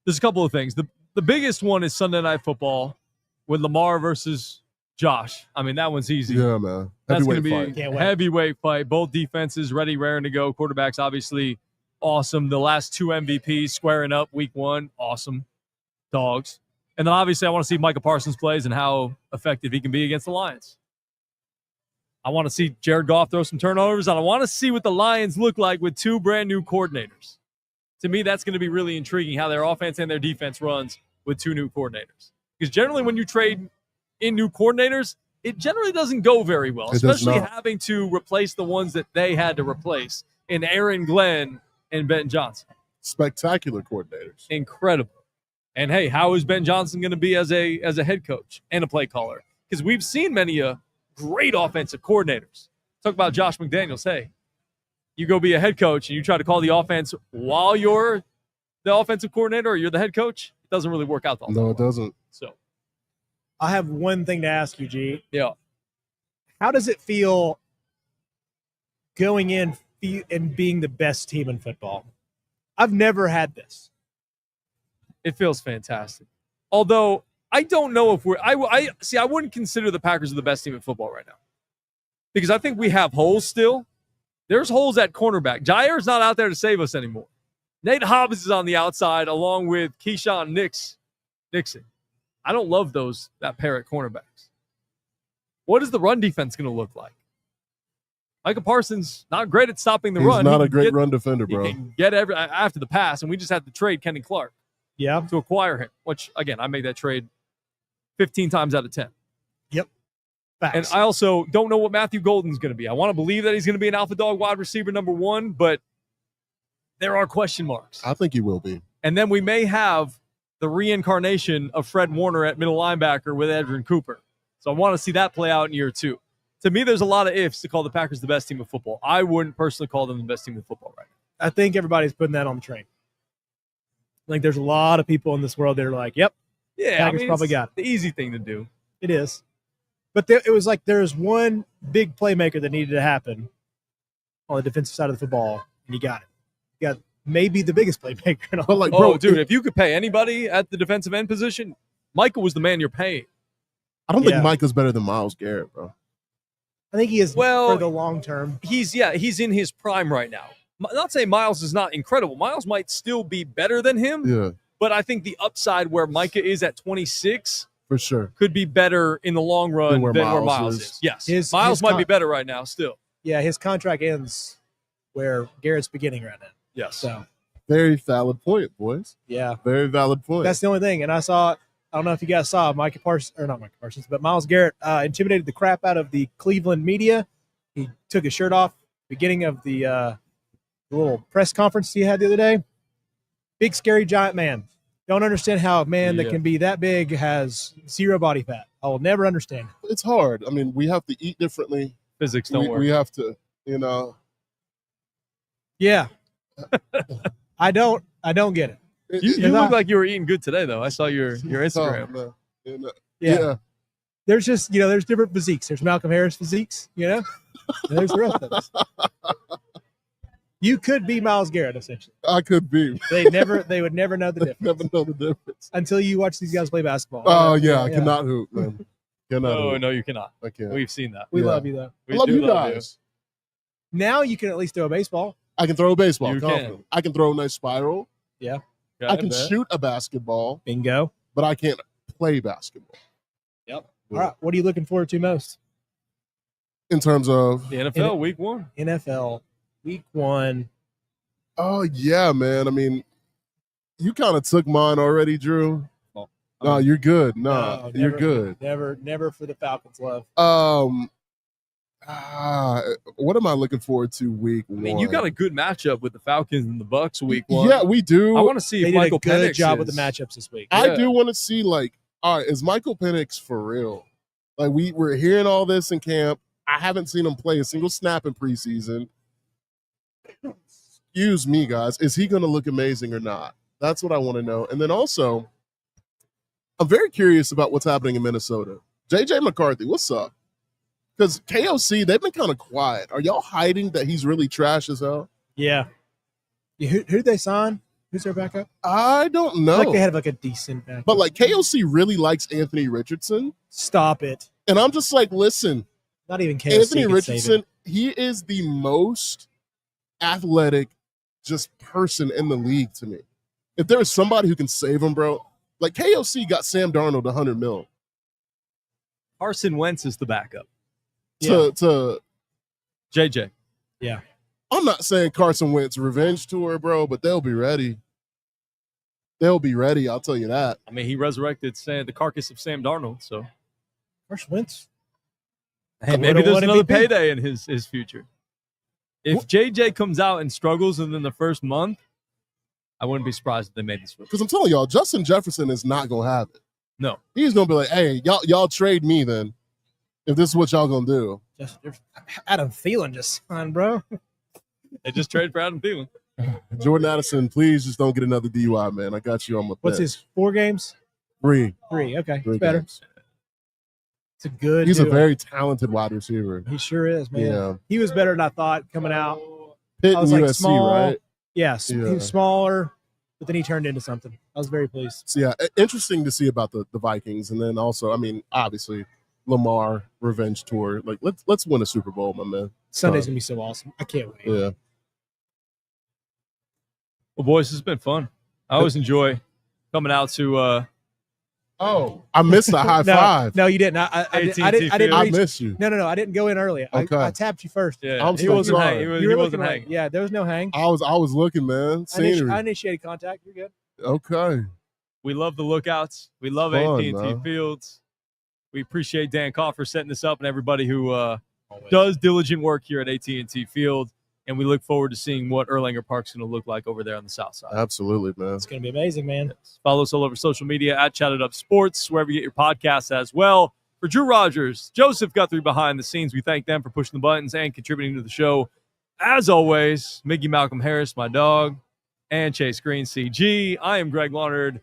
there's a couple of things. The biggest one is Sunday Night Football with Lamar versus Josh. I mean, that one's easy. yeah, man. That's going Heavyweight to be fight. Can't a wait. heavyweight fight. Both defenses ready, raring to go. Quarterbacks obviously awesome. The last 2 MVPs squaring up week 1, awesome. Dogs. And then obviously I want to see Micah Parsons plays and how effective he can be against the Lions. I want to see Jared Goff throw some turnovers, and I want to see what the Lions look like with 2 brand new coordinators. To me, that's going to be really intriguing how their offense and their defense runs with 2 new coordinators. Because generally when you trade in new coordinators, it generally doesn't go very well, especially having to replace the ones that they had to replace in Aaron Glenn and Ben Johnson. Spectacular coordinators. Incredible. And hey, how is Ben Johnson going to be as a head coach and a play caller? Because we've seen many great offensive coordinators. Talk about Josh McDaniels. Hey, you go be a head coach and you try to call the offense while you're the offensive coordinator or you're the head coach. It doesn't really work out the No, it doesn't. So I have one thing to ask you, G. yeah. How does it feel going in and being the best team in football? I've never had this. It feels fantastic. Although I don't know if I wouldn't consider the Packers the best team in football right now. Because I think we have holes still. There's holes at cornerback. Jair's not out there to save us anymore. Nate Hobbs is on the outside along with Keyshawn Nixon. I don't love that pair at cornerbacks. What is the run defense going to look like? Micah Parsons, not great at stopping the run. He's not a great run defender, bro. He can get after the pass, and we just had to trade Kenny Clark to acquire him, which, again, I made that trade 15 times out of 10. Yep. Facts. And I also don't know what Matthew Golden's going to be. I want to believe that he's going to be an alpha dog wide receiver number 1, but there are question marks. I think he will be. And then we may have the reincarnation of Fred Warner at middle linebacker with Edgerrin Cooper. So I want to see that play out in year 2. To me, there's a lot of ifs to call the Packers the best team of football. I wouldn't personally call them the best team of football right now. I think everybody's putting that on the train. Like, there's a lot of people in this world that are like, yep, Packers probably got it. The easy thing to do. It is. But it was like there's one big playmaker that needed to happen on the defensive side of the football, and you got it. You got maybe the biggest playmaker. But like, bro, dude, if you could pay anybody at the defensive end position, Michael was the man you're paying. I don't think Micah's better than Myles Garrett, bro. I think he is for the long term. He's in his prime right now. Not saying Myles is not incredible. Myles might still be better than him. Yeah. But I think the upside where Micah is at 26 for sure could be better in the long run than where Myles is. Yes. Myles might be better right now still. Yeah, his contract ends where Garrett's beginning right now. Yes. So very valid point, boys. Yeah. Very valid point. That's the only thing. And I don't know if you guys saw Micah Parsons, or not Micah Parsons, but Myles Garrett intimidated the crap out of the Cleveland media. He took his shirt off beginning of the little press conference he had the other day. Big, scary, giant man. Don't understand how a man that can be that big has zero body fat. I will never understand. It's hard. I mean, we have to eat differently. Physics don't work. We have to, Yeah. I don't get it. You look like you were eating good today, though. I saw your Instagram. Yeah. There's just, there's different physiques. There's Malcolm Harris physiques, and there's the rest of us. You could be Myles Garrett, essentially. I could be. They would never know the difference. Never know the difference until you watch these guys play basketball. Oh yeah, I cannot hoop, man. No, you cannot. I can't. We've seen that. We love you though. I love you guys. Now you can at least throw a baseball. I can throw a baseball. You can. I can throw a nice spiral. Yeah. I can shoot a basketball. Bingo. But I can't play basketball. Yep. All right. What are you looking forward to most? In terms of the NFL week 1. NFL week 1. Oh yeah, man. I mean, you kind of took mine already, Drew. No, you're good. No, you're good. Never for the Falcons love. What am I looking forward to week 1? I mean, you got a good matchup with the Falcons and the Bucks week 1. Yeah, we do. I want to see if Michael Penix did a good job with the matchups this week. I do want to see, all right, is Michael Penix for real? Like, we're hearing all this in camp. I haven't seen him play a single snap in preseason. Excuse me, guys. Is he going to look amazing or not? That's what I want to know. And then also, I'm very curious about what's happening in Minnesota. JJ McCarthy, what's up? Because KOC, they've been kind of quiet. Are y'all hiding that he's really trash as hell? Yeah. Who'd they sign? Who's their backup? I don't know. Like they had a decent backup. But KOC really likes Anthony Richardson. Stop it. And I'm just like, listen. Not even KOC. Anthony Richardson, he is the most athletic just person in the league to me. If there is somebody who can save him, bro, Like KOC got Sam Darnold $100 million. Carson Wentz is the backup. To JJ. I'm not saying Carson Wentz revenge tour, bro, but they'll be ready. They'll be ready. I'll tell you that. I mean, he resurrected the carcass of Sam Darnold. So Carson Wentz. hey, maybe there's another payday in his future. If JJ comes out and struggles within the first month, I wouldn't be surprised if they made this switch. Because I'm telling y'all, Justin Jefferson is not gonna have it. No, he's gonna be like, "Hey, y'all trade me then, if this is what y'all gonna do." Adam Thielen just signed, bro. they just traded for Adam Thielen. Jordan Addison, please just don't get another DUI, man. I got you on my. What's his 4 games? 3. 3. Okay, 3 better. games. It's a good. He's duo. a very talented wide receiver. He sure is, man. Yeah. He was better than I thought coming out. Pitt I and was like USC, small. right? Yeah, he was smaller, but then he turned into something. I was very pleased. So yeah, interesting to see about the Vikings, and then also, I mean, obviously, Lamar revenge tour. Like, let's win a Super Bowl, my man. Sunday's gonna be so awesome. I can't wait. Yeah. Well, boys, this has been fun. I always enjoy coming out to. I missed the high five. No, you didn't. I didn't. I reach- missed you. No. I didn't go in early. Okay. I tapped you first. Yeah, I'm he so wasn't sorry. hanging. You He were wasn't looking right. hanging. Yeah, there was no hang. I was looking, man. Scenery. I initiated contact. You're good. Okay. We love the lookouts. We love Fun, AT&T man. Fields. We appreciate Dan Kopf for setting this up and everybody who does diligent work here at AT&T Field. And we look forward to seeing what Erlanger Park's going to look like over there on the south side. Absolutely, man. It's gonna be amazing, man. Follow us all over social media at Chatt It Up Sports, wherever you get your podcasts as well. For Drew Rogers, Joseph Guthrie behind the scenes, we thank them for pushing the buttons and contributing to the show. As always, Miggy Malcolm Harris, my dog, and Chase Green, CG. I am Greg Leonard.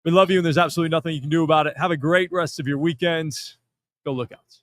We love you, and there's absolutely nothing you can do about it. Have a great rest of your weekend. Go Lookouts.